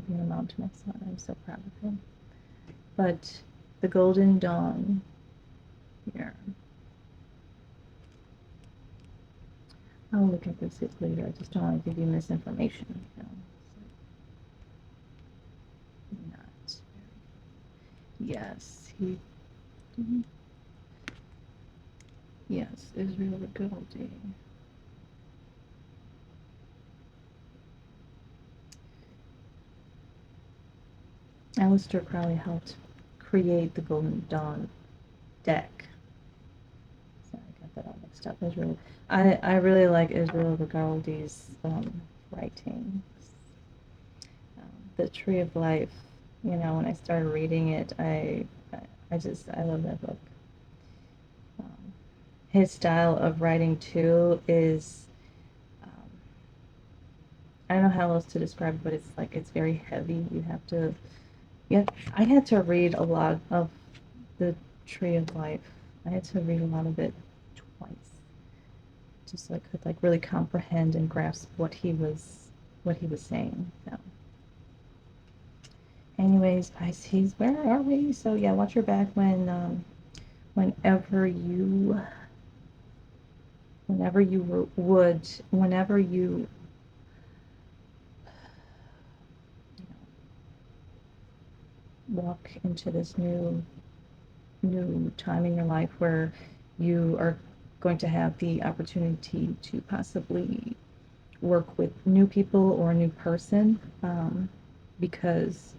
being a mom to my son. I'm so proud of him. But the Golden Dawn here. I'll look at this later. I just don't want to give you misinformation. You know? Not very. Yes, he. Yes, Israel Rigoldi. Aleister Crowley helped create the Golden Dawn deck. So I got that all mixed up. Israel. I really like Israel Rigoldi's writings. The Tree of Life. You know, when I started reading it, I love that book. Um, his style of writing too is, um, I don't know how else to describe it, but it's like it's very heavy. You have to, yeah. I had to read a lot of the Tree of Life. I had to read a lot of it twice, just so I could like really comprehend and grasp what he was saying. So, anyways, Pisces, where are we? So yeah, watch your back whenever you whenever you walk into this new time in your life where you are going to have the opportunity to possibly work with new people or a new person, because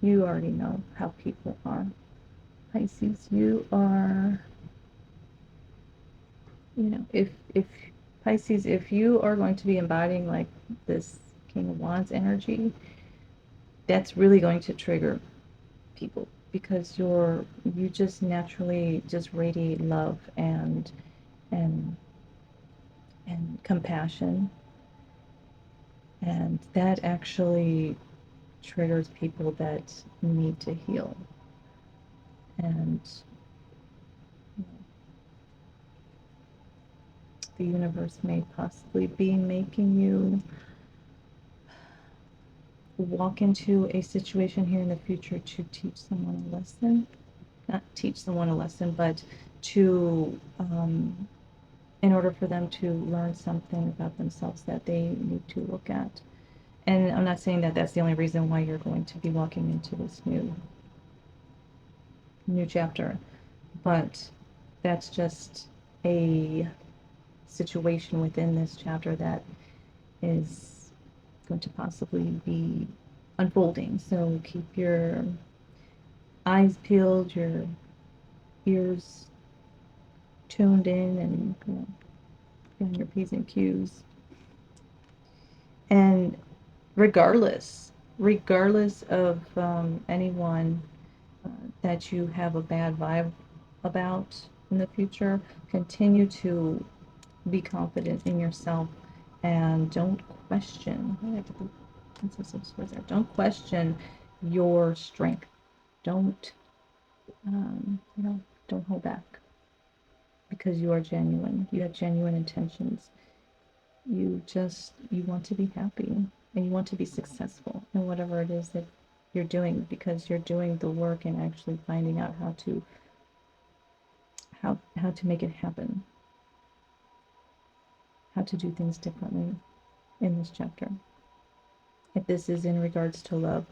you already know how people are. Pisces, you are, if Pisces, if you are going to be embodying like this King of Wands energy, that's really going to trigger people because you just naturally just radiate love and and compassion, and that actually triggers people that need to heal. And you know, the universe may possibly be making you walk into a situation here in the future to teach someone a lesson. Not teach someone a lesson, but to, in order for them to learn something about themselves that they need to look at. And I'm not saying that that's the only reason why you're going to be walking into this new chapter, but that's just a situation within this chapter that is going to possibly be unfolding. So keep your eyes peeled, your ears tuned in, and getting your P's and Q's. And regardless of anyone that you have a bad vibe about in the future, continue to be confident in yourself and don't question. Don't question your strength. Don't don't hold back, because you are genuine. You have genuine intentions. You want to be happy, and you want to be successful in whatever it is that you're doing, because you're doing the work and actually finding out how to make it happen, how to do things differently in this chapter. If this is in regards to love,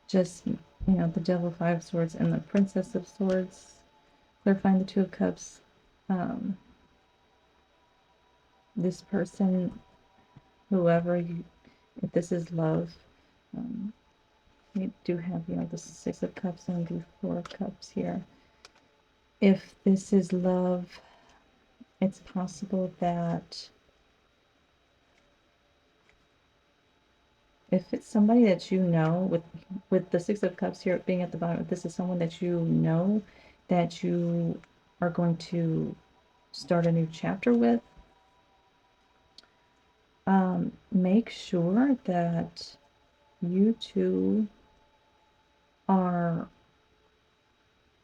just the Devil, Five of Swords, and the Princess of Swords, clarifying the Two of Cups. This person, whoever you, if this is love, we do have the Six of Cups and the Four of Cups here. If this is love, it's possible that if it's somebody that you know, with the Six of Cups here being at the bottom, if this is someone that you know that you are going to start a new chapter with, make sure that you two are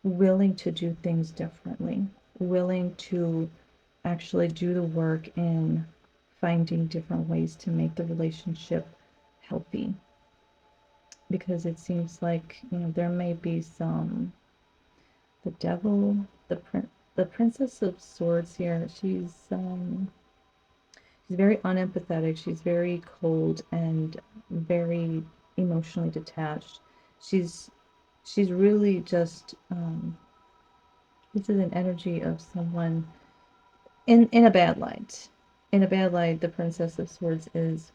willing to do things differently, willing to actually do the work in finding different ways to make the relationship healthy. Because it seems like there may be some, the Devil, the Princess of Swords here. She's very unempathetic. She's very cold and very emotionally detached. She's really just this is an energy of someone in a bad light. In a bad light, the Princess of Swords is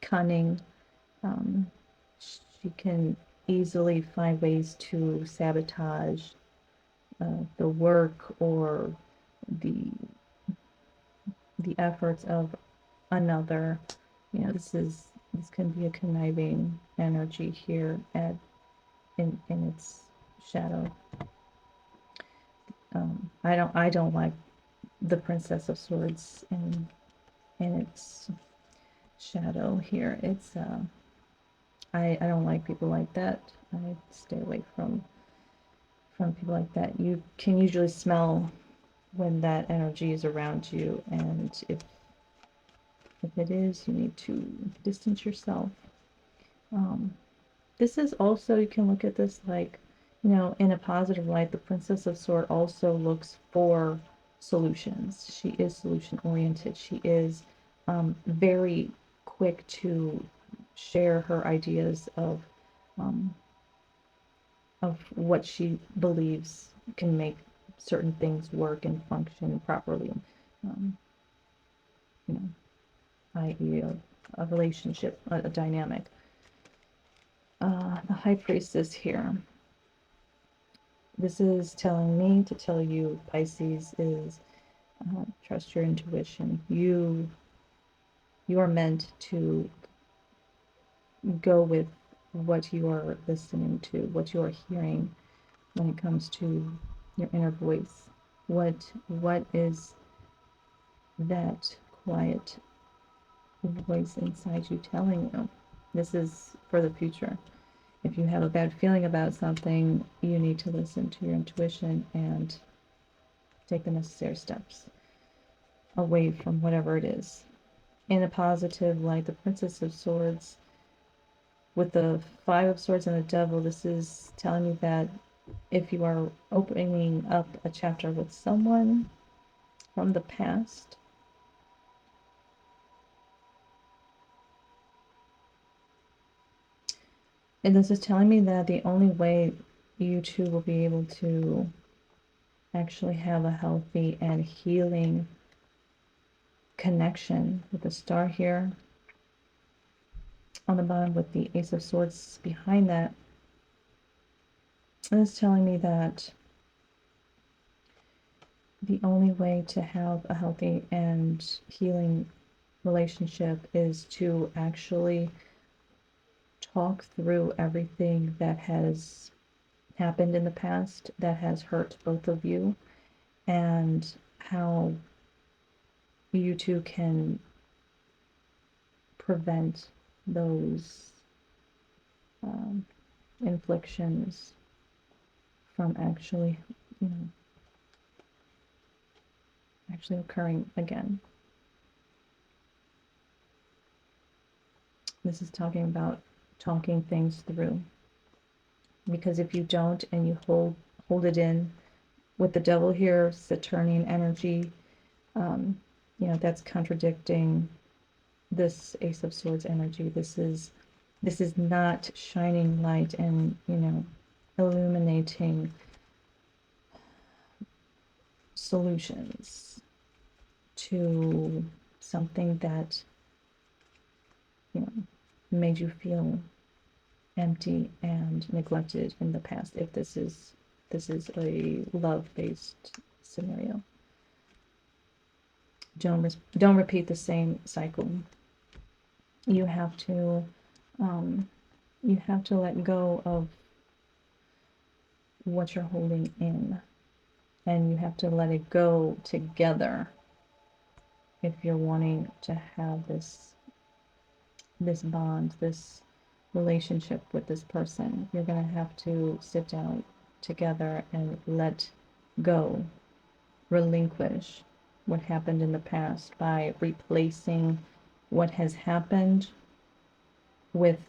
cunning. She can easily find ways to sabotage the work or the efforts of another. This can be a conniving energy here in its shadow. I don't like the Princess of Swords in its shadow here. It's I don't like people like that. I stay away from people like that. You can usually smell when that energy is around you, and if it is, you need to distance yourself. This is also, you can look at this like, in a positive light. The Princess of Swords also looks for solutions. She is solution oriented. She is very quick to share her ideas of what she believes can make certain things work and function properly. Um, you know, i.e., a relationship, a dynamic. The High Priestess here. This is telling me to tell you, Pisces, is trust your intuition. You are meant to go with what you are listening to, what you are hearing when it comes to your inner voice. What is that quiet voice inside you telling you? This is for the future. If you have a bad feeling about something, you need to listen to your intuition and take the necessary steps away from whatever it is. In a positive light, the Princess of Swords with the Five of Swords and the Devil, this is telling you that if you are opening up a chapter with someone from the past, and this is telling me that the only way you two will be able to actually have a healthy and healing connection, with the Star here on the bottom with the Ace of Swords behind that, is telling me that the only way to have a healthy and healing relationship is to actually talk through everything that has happened in the past that has hurt both of you, and how you two can prevent those inflictions from actually, you know, actually occurring again. This is talking about talking things through. Because if you don't and you hold it in, with the devil here, Saturnian energy, you know, that's contradicting this Ace of Swords energy. This is not shining light and, you know, illuminating solutions to something that, you know, made you feel empty and neglected in the past, if this is a love-based scenario. Don't repeat the same cycle. You have to let go of what you're holding in, and you have to let it go together if you're wanting to have this bond, this relationship with this person. You're going to have to sit down together and let go, relinquish what happened in the past by replacing what has happened with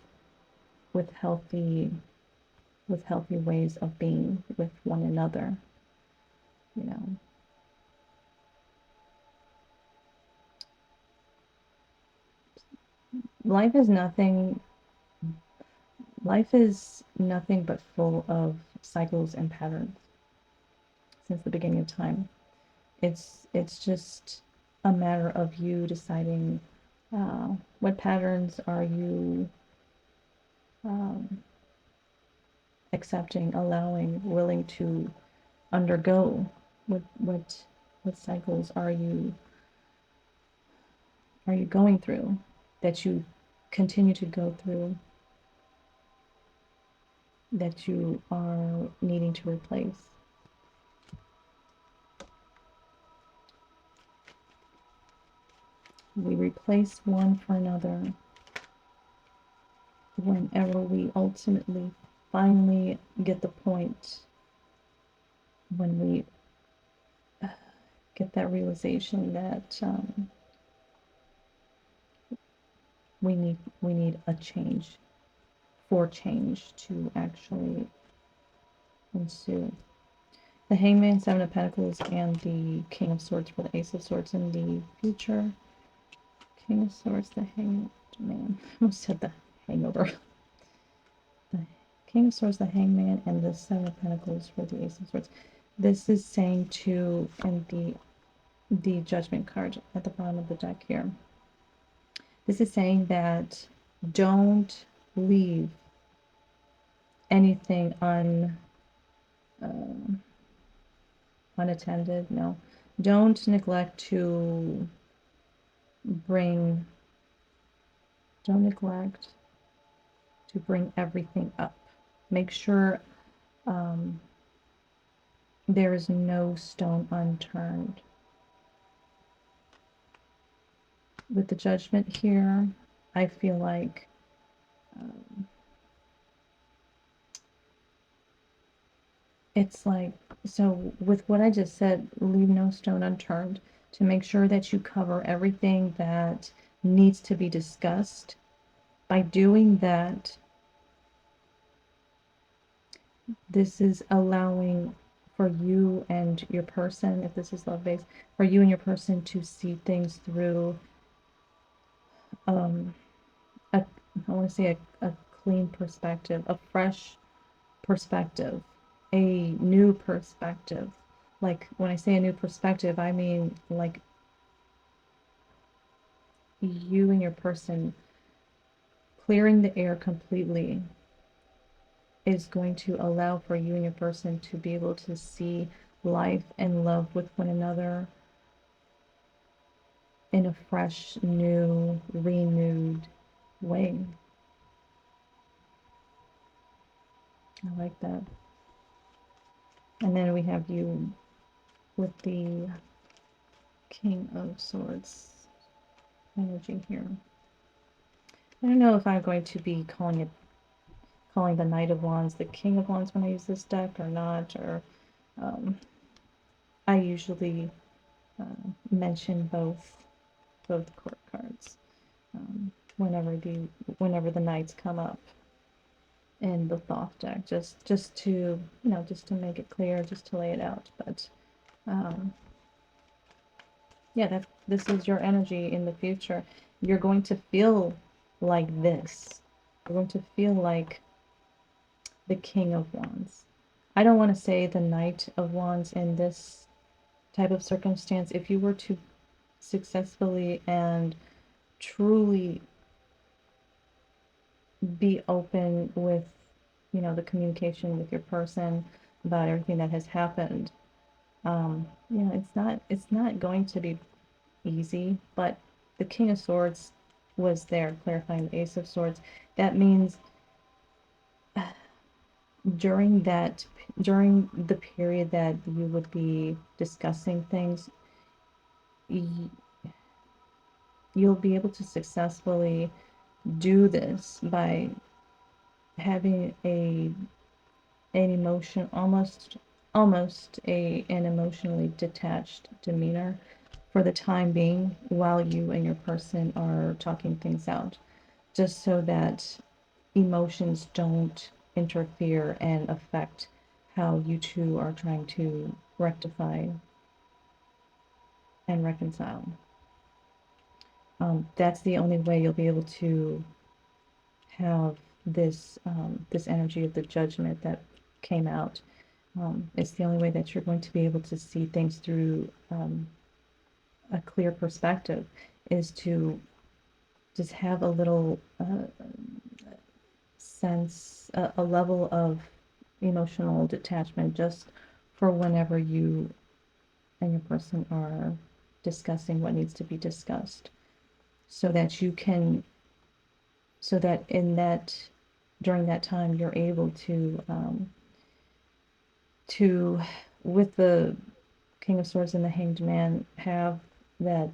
healthy ways of being with one another, you know. Life is nothing but full of cycles and patterns since the beginning of time. It's just a matter of you deciding what patterns are you accepting, allowing, willing to undergo. What cycles are you going through, that you continue to go through, that you are needing to replace. We replace one for another whenever we ultimately finally get the point when we get that realization that we need a change, for change to actually ensue. The Hangman, Seven of Pentacles, and the King of Swords for the Ace of Swords in the future. King of Swords, the Hangman. I almost said the Hangover. The King of Swords, the Hangman, and the Seven of Pentacles for the Ace of Swords. This is saying to, and the Judgment card at the bottom of the deck here. This is saying that don't leave anything unattended. No, don't neglect to bring everything up. Make sure there is no stone unturned. With the Judgment here, I feel like it's like, so with what I just said, leave no stone unturned, to make sure that you cover everything that needs to be discussed. By doing that, this is allowing for you and your person, if this is love-based, for you and your person to see things through I want to say a clean perspective, a fresh perspective, a new perspective. Like, when I say a new perspective, I mean like you and your person clearing the air completely is going to allow for you and your person to be able to see life and love with one another in a fresh, new, renewed way. I like that. And then we have you with the King of Swords energy here. I don't know if I'm going to be calling the Knight of Wands the King of Wands when I use this deck or not, or I usually mention both court cards whenever the knights come up in the Thoth deck, just to just to make it clear, just to lay it out. But yeah, this is your energy in the future. You're going to feel like this. You're going to feel like the King of Wands. I don't want to say the Knight of Wands in this type of circumstance. If you were to successfully and truly be open with the communication with your person about everything that has happened, it's not going to be easy. But the King of Swords was there clarifying the Ace of Swords. That means during the period that you would be discussing things, you'll be able to successfully do this by having an emotion, almost an emotionally detached demeanor for the time being, while you and your person are talking things out, just so that emotions don't interfere and affect how you two are trying to rectify and reconcile. That's the only way you'll be able to have this energy of the Judgment that came out. It's the only way that you're going to be able to see things through a clear perspective, is to just have a little sense, a level of emotional detachment, just for whenever you and your person are discussing what needs to be discussed, so that during that time you're able to with the King of Swords and the Hanged Man, have that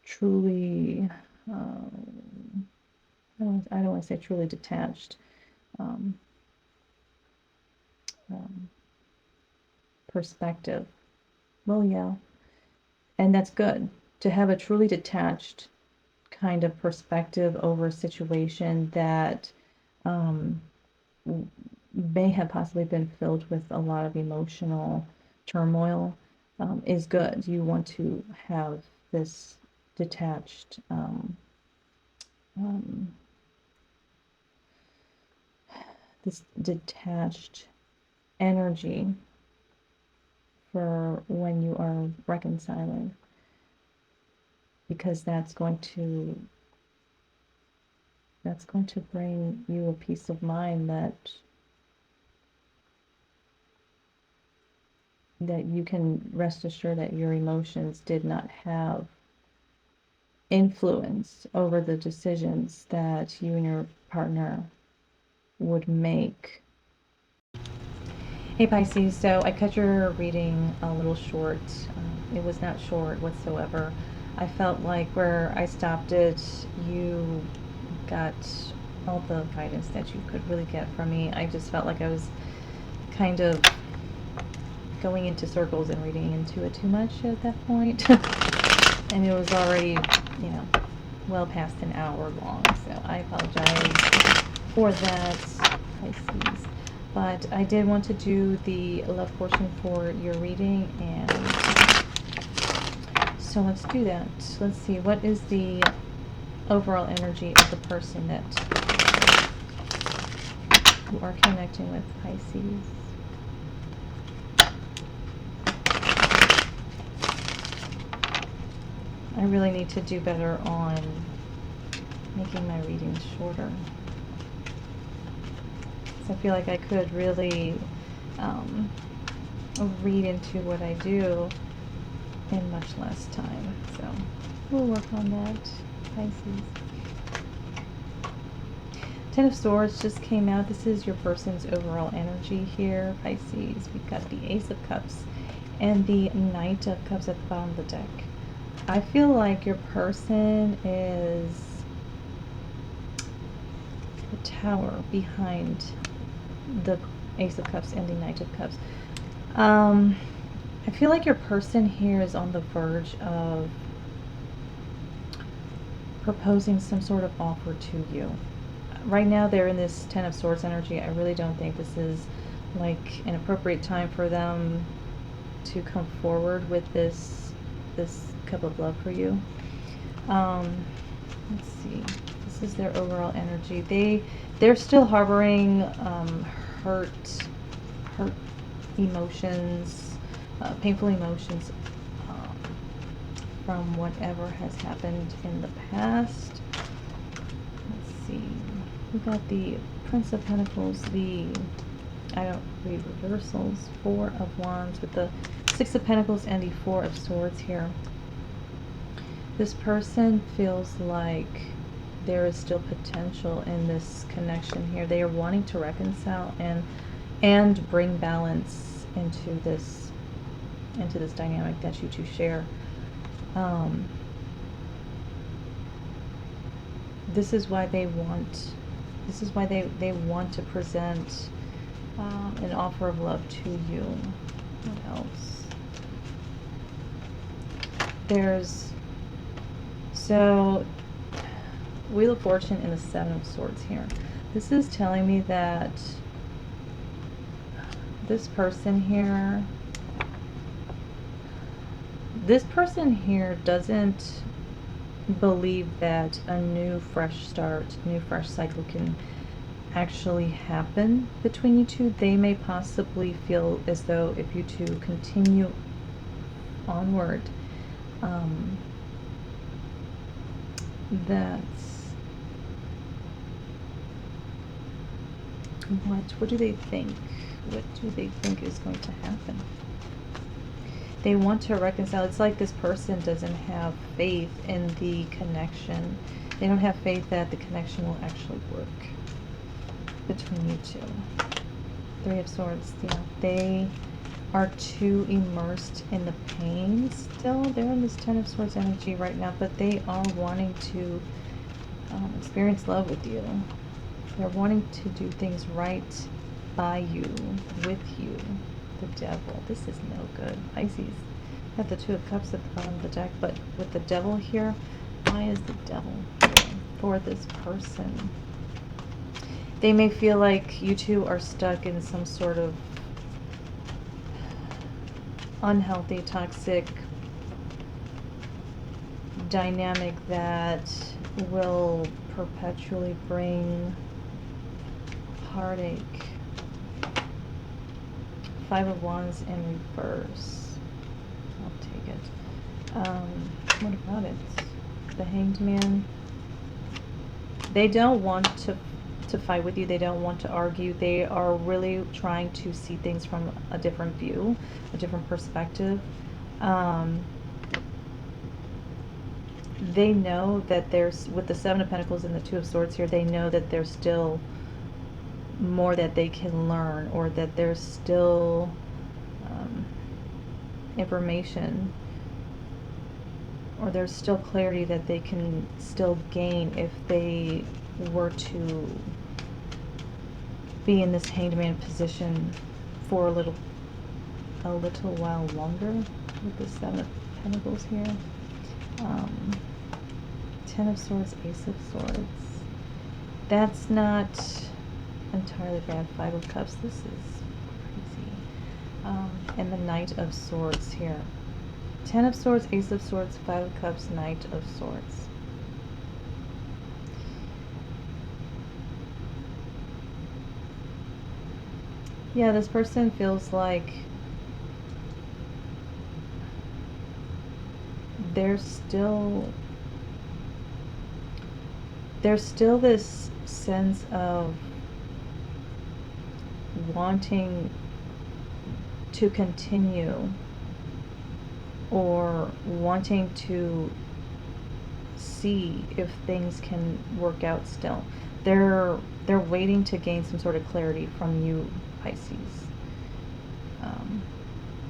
truly I don't want to say truly detached perspective. Well, yeah, and that's good to have a truly detached kind of perspective over a situation that may have possibly been filled with a lot of emotional turmoil. Is good. You want to have this detached energy for when you are reconciling, because that's going to bring you a peace of mind that you can rest assured that your emotions did not have influence over the decisions that you and your partner would make. Hey Pisces, so I cut your reading a little short. It was not short whatsoever. I felt like where I stopped it, you got all the guidance that you could really get from me. I just felt like I was kind of going into circles and reading into it too much at that point. And it was already, well past an hour long, so I apologize for that, Pisces. But I did want to do the love portion for your reading, and so let's do that. Let's see, what is the overall energy of the person that you are connecting with, Pisces? I really need to do better on making my readings shorter. So I feel like I could really um, read into what I do in much less time. So we'll work on that, Pisces. Ten of Swords just came out. This is your person's overall energy here, Pisces. We've got the Ace of Cups and the Knight of Cups at the bottom of the deck. I feel like your person is the Tower behind the Ace of Cups and the Knight of Cups. I feel like your person here is on the verge of proposing some sort of offer to you. Right now they're in this Ten of Swords energy. I really don't think this is like an appropriate time for them to come forward with this cup of love for you. Let's see. This is their overall energy. They're still harboring hurt emotions, painful emotions from whatever has happened in the past. Let's see. We got the Prince of Pentacles, I don't read reversals, Four of Wands with the Six of Pentacles and the Four of Swords here. This person feels like there is still potential in this connection here. They are wanting to reconcile and bring balance into this dynamic that you two share. This is why they want to present an offer of love to you. What else? So Wheel of Fortune and the Seven of Swords here. This is telling me that this person here doesn't believe that a new fresh start, new fresh cycle can actually happen between you two. They may possibly feel as though if you two continue onward, what do they think? What do they think is going to happen? They want to reconcile. It's like this person doesn't have faith in the connection. They don't have faith that the connection will actually work between you two. Three of Swords. Yeah, they are too immersed in the pain still. They're in this Ten of Swords energy right now, but they are wanting to experience love with you. They're wanting to do things right by you, with you. The Devil. This is no good. Pisces. Got the Two of Cups at the bottom of the deck, but with the Devil here, why is the Devil here for this person? They may feel like you two are stuck in some sort of unhealthy, toxic dynamic that will perpetually bring heartache. Five of Wands in reverse. I'll take it. What about it? The Hanged Man. They don't want to fight with you. They don't want to argue. They are really trying to see things from a different view, a different perspective. They know that there's, with the Seven of Pentacles and the Two of Swords here, they know that there's still more that they can learn, or that there's still information, or there's still clarity that they can still gain if they were to be in this Hanged Man position for a little while longer with the Seven of Pentacles here. Ten of Swords, Ace of Swords. That's not entirely bad. Five of Cups. This is crazy. And the Knight of Swords here. Ten of Swords, Ace of Swords, Five of Cups, Knight of Swords. Yeah, this person feels like there's still this sense of wanting to continue or wanting to see if things can work out still. They're waiting to gain some sort of clarity from you, Pisces.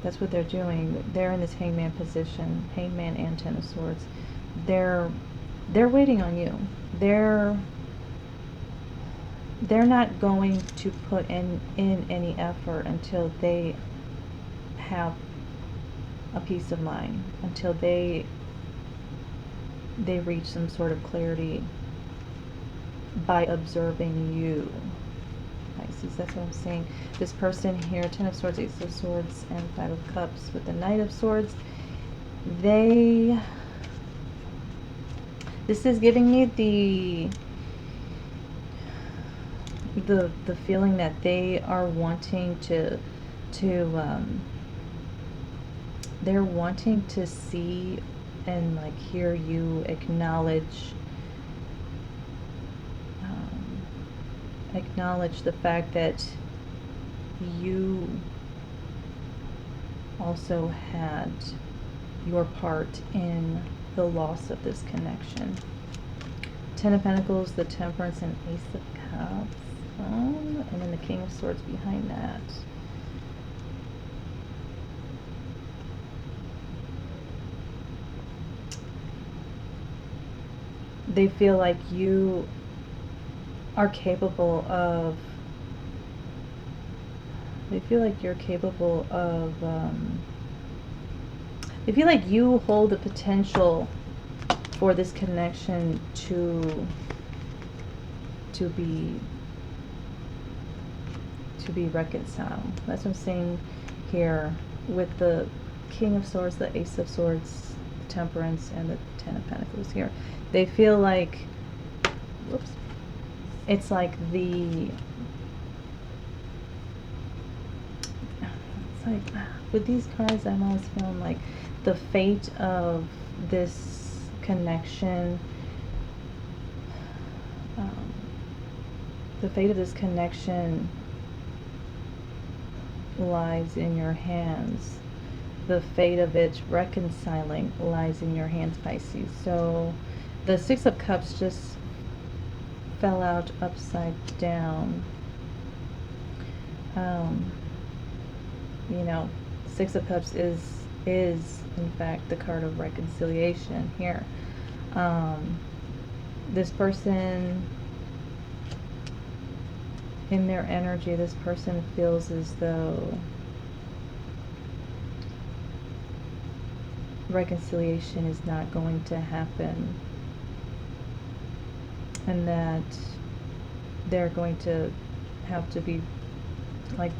That's what they're doing. They're in this hangman position, hangman and ten of swords. They're waiting on you. They're not going to put in any effort until they have a peace of mind, until they reach some sort of clarity by observing you, Pisces. That's what I'm saying. This person here, Ten of Swords, Ace of Swords, and Five of Cups with the Knight of Swords, this is giving me the feeling that they are wanting to they're wanting to see and like hear you acknowledge the fact that you also had your part in the loss of this connection. Ten of Pentacles, the Temperance, and Ace of Cups, and then the King of Swords behind that. They feel like you are capable of, they feel like you're capable of, they feel like you hold the potential for this connection to be reconciled. That's what I'm saying here with the King of Swords, the Ace of Swords, the Temperance, and the Ten of Pentacles here. They feel like, whoops, it's like with these cards, I'm always feeling like the fate of this connection, lies in your hands. The fate of it reconciling lies in your hands, Pisces. So the Six of Cups just fell out upside down. You know, Six of Cups is in fact the card of reconciliation here. This person, in their energy, this person feels as though reconciliation is not going to happen, and that they're going to have to be like,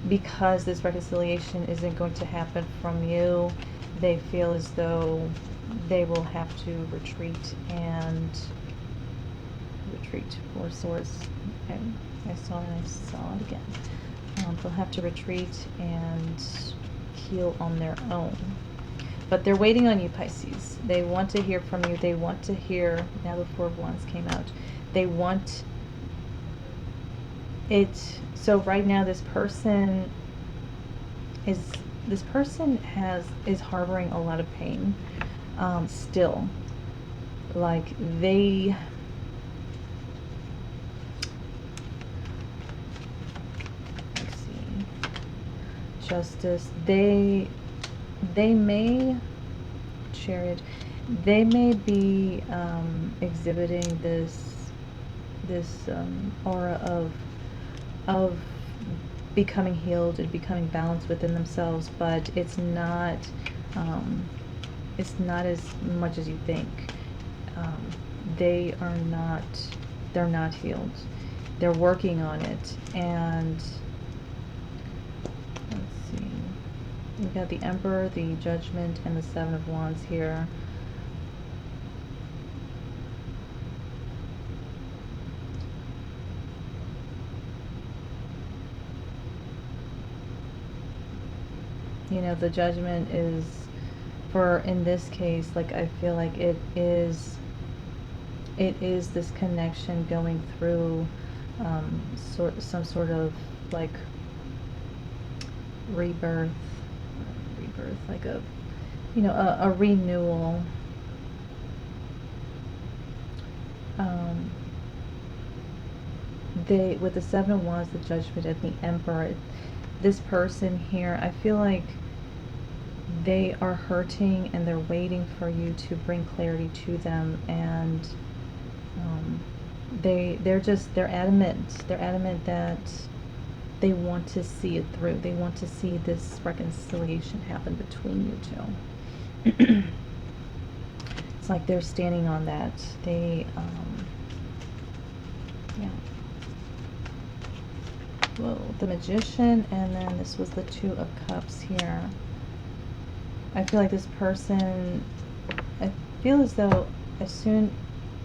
because this reconciliation isn't going to happen from you, they feel as though they will have to retreat for Swords. Okay, I saw it again. They'll have to retreat and heal on their own. But they're waiting on you, Pisces. They want to hear from you. They want to hear, now the Four of Wands came out. They want it. So right now this person is harboring a lot of pain still. Like they, let's see, Justice, they may, Chariot, they may be exhibiting this aura of becoming healed and becoming balanced within themselves, but it's not as much as you think. They're not healed. They're working on it. And let's see, we've got the Emperor, the Judgment, and the Seven of Wands here. You know, the Judgment is, for, in this case, like, I feel like it is this connection going through some sort of like rebirth, like a, you know, a renewal. They, with the Seven of Wands, the Judgment, and the Emperor, this person here, I feel like they are hurting and they're waiting for you to bring clarity to them, and they're adamant that they want to see it through. They want to see this reconciliation happen between you two. It's like they're standing on that. They yeah. Whoa, the Magician, and then this was the Two of Cups here. I feel like this person, I feel as though as soon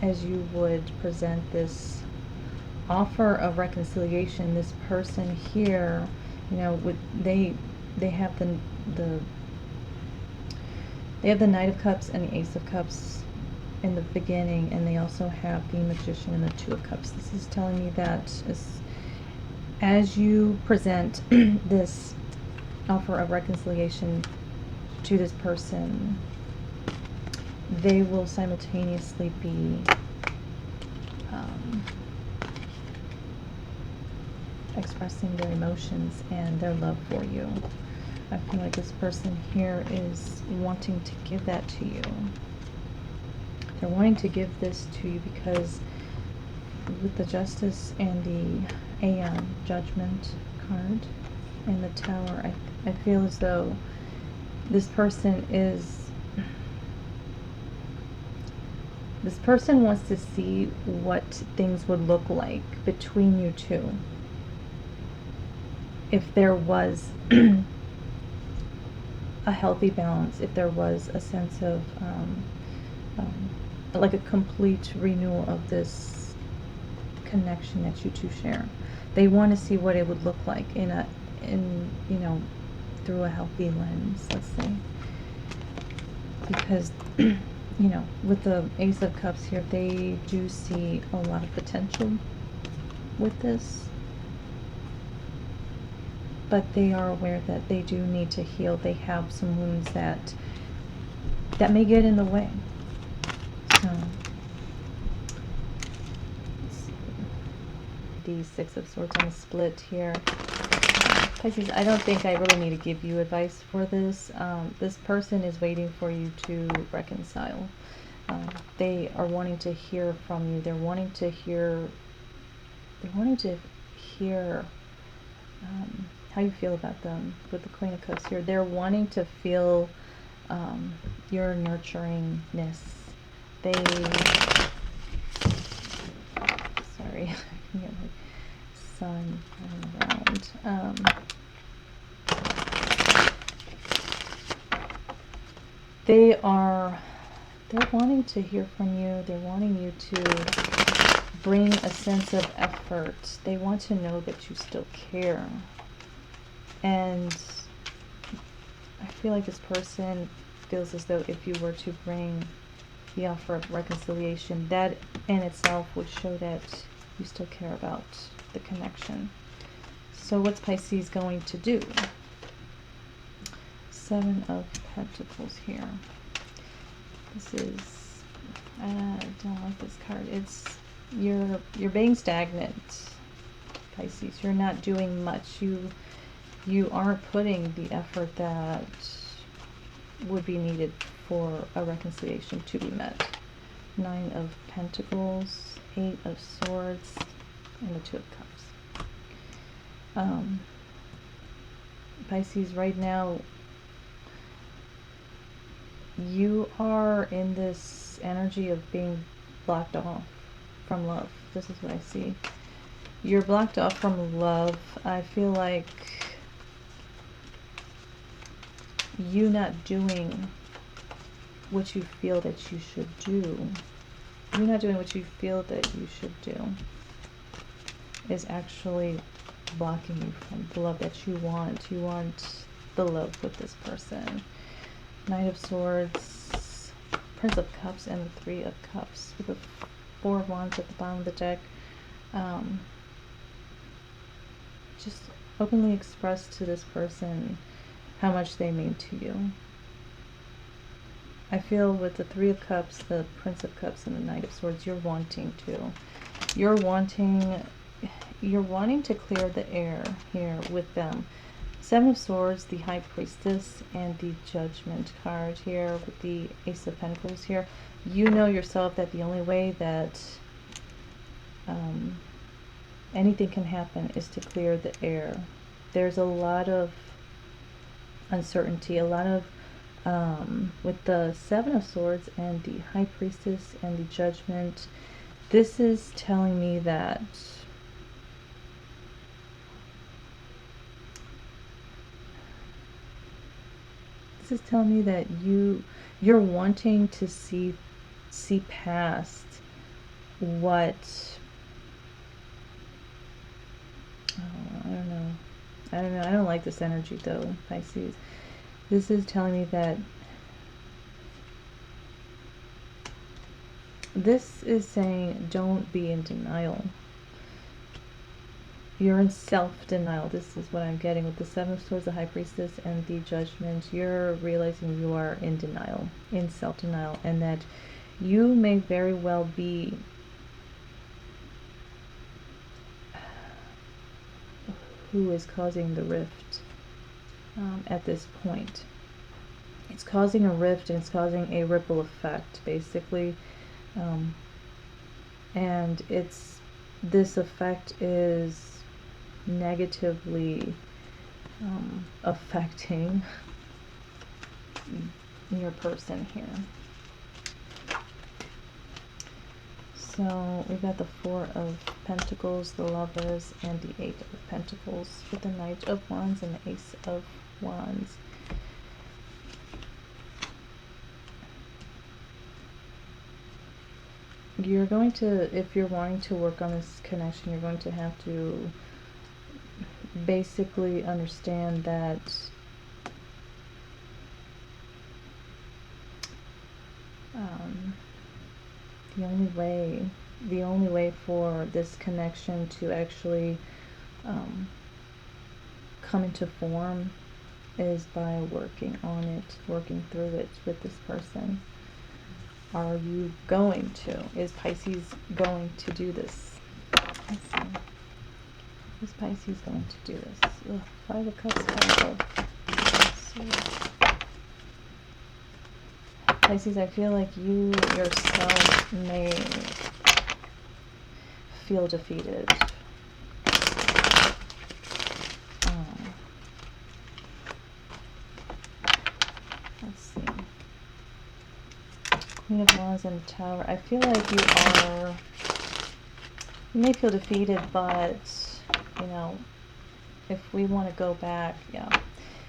as you would present this offer of reconciliation, this person here, you know, would they have the they have the Knight of Cups and the Ace of Cups in the beginning, and they also have the Magician and the Two of Cups. This is telling me that as you present this offer of reconciliation to this person, they will simultaneously be expressing their emotions and their love for you. I feel like this person here is wanting to give that to you. They're wanting to give this to you because with the Justice and the Aeon Judgment card and the Tower, I feel as though this person wants to see what things would look like between you two if there was a healthy balance, if there was a sense of like a complete renewal of this connection that you two share. They want to see what it would look like in you know, through a healthy lens, let's say. Because you know, with the Ace of Cups here, they do see a lot of potential with this, but they are aware that they do need to heal. They have some wounds that may get in the way. So the Six of Swords on a split here. Pisces, I don't think I really need to give you advice for this. This person is waiting for you to reconcile. They are wanting to hear from you. They're wanting to hear how you feel about them. With the Queen of Cups here, they're wanting to feel your nurturingness. They, sorry, I can get my sun around. They're wanting to hear from you. They're wanting you to bring a sense of effort. They want to know that you still care. And I feel like this person feels as though if you were to bring the offer of reconciliation, that in itself would show that you still care about the connection. So what's Pisces going to do? Seven of Pentacles here. This is, I don't like this card. It's, you're being stagnant, Pisces. You're not doing much. You aren't putting the effort that would be needed for a reconciliation to be met. Nine of Pentacles, Eight of Swords, and the Two of Cups. Pisces, right now, you are in this energy of being blocked off from love. This is what I see. You're blocked off from love. I feel like you not doing what you feel that you should do. You're not doing what you feel that you should do is actually blocking you from the love that you want. You want the love with this person. Knight of Swords, Prince of Cups, and the Three of Cups with the Four of Wands at the bottom of the deck. Just openly express to this person how much they mean to you. I feel with the Three of Cups, the Prince of Cups, and the Knight of Swords, you're wanting to. You're wanting to clear the air here with them. Seven of Swords, the High Priestess, and the Judgment card here with the Ace of Pentacles here. You know yourself that the only way that anything can happen is to clear the air. There's a lot of uncertainty, a lot of with the Seven of Swords and the High Priestess and the Judgment. This is telling me that you're wanting to see past what I don't know. I don't like this energy though, Pisces. This is telling me that this is saying don't be in denial. You're in self-denial. This is what I'm getting with the Seven of Swords, the High Priestess, and the Judgment. You're realizing you are in denial, in self-denial, and that you may very well be who is causing the rift at this point. It's causing a rift and it's causing a ripple effect, basically. And this effect is negatively affecting your person here. So we've got the Four of Pentacles, the Lovers, and the Eight of Pentacles with the Knight of Wands and the Ace of Wands. You're going to, if you're wanting to work on this connection, you're going to have to basically understand that the only way for this connection to actually come into form is by working on it, working through it with this person. Are you going to? Is Pisces going to do this? Let's see. Is Pisces going to do this? Ugh, Five of Cups, Five of... Pisces, I feel like you yourself may feel defeated. Let's see. Queen of Wands and the Tower. I feel like you may feel defeated, but, you know, if we want to go back, yeah.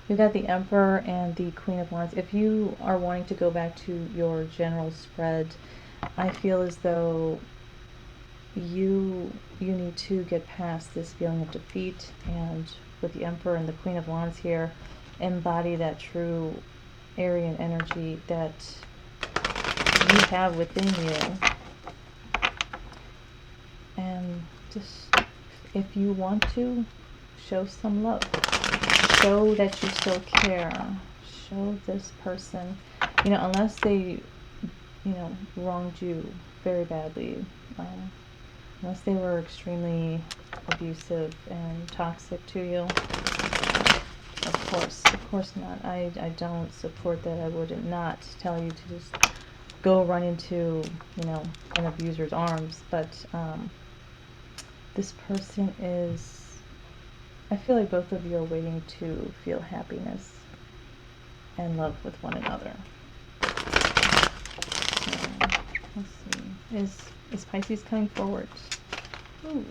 We've got the Emperor and the Queen of Wands. If you are wanting to go back to your general spread, I feel as though you need to get past this feeling of defeat, and with the Emperor and the Queen of Wands here, embody that true Aryan energy that you have within you. And just, if you want to, show some love. Show that you still care. Show this person, you know, unless they, you know, wronged you very badly, unless they were extremely abusive and toxic to you. Of course not. I don't support that. I would not tell you to just go run into, you know, an abuser's arms. But this person is, I feel like both of you are waiting to feel happiness and love with one another. So, let's see. Is Pisces coming forward? Ooh.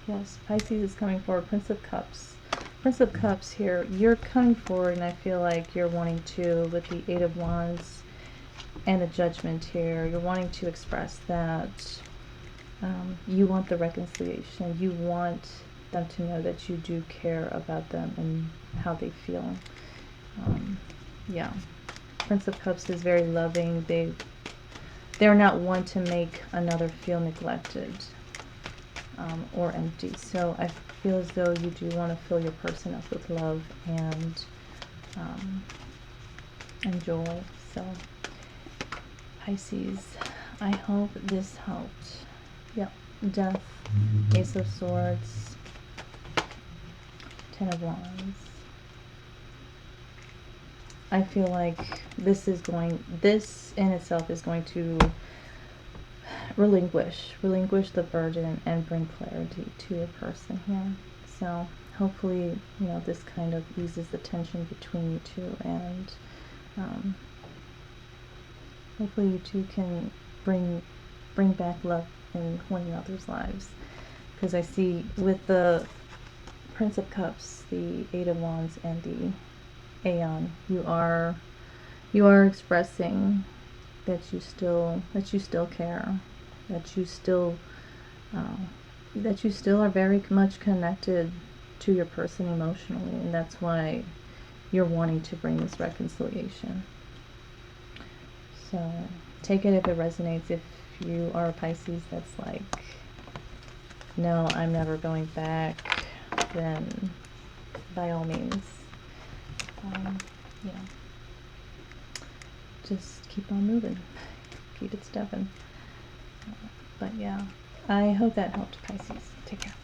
Yes, Pisces is coming forward. Prince of Cups. Prince of Cups here. You're coming forward, and I feel like you're wanting to, with the Eight of Wands and the Judgment here, you're wanting to express that you want the reconciliation. You want them to know that you do care about them and how they feel. Yeah. Prince of Cups is very loving. They're not one to make another feel neglected. or empty. So I feel as though you do want to fill your person up with love and joy. So Pisces, I hope this helped. Yep, Death, Ace of Swords, Ten of Wands. I feel like this in itself is going to relinquish the burden and bring clarity to your person here. So hopefully, you know, this kind of eases the tension between you two, and hopefully you two can bring back love in one another's lives. Because I see with the Prince of Cups, the Eight of Wands, and the Aeon, you are expressing that you still care, that you still are very much connected to your person emotionally, and that's why you're wanting to bring this reconciliation. So take it if it resonates. If you are a Pisces that's like, no, I'm never going back, then by all means, yeah, just keep on moving, keep it stepping. But yeah, I hope that helped, Pisces. Take care.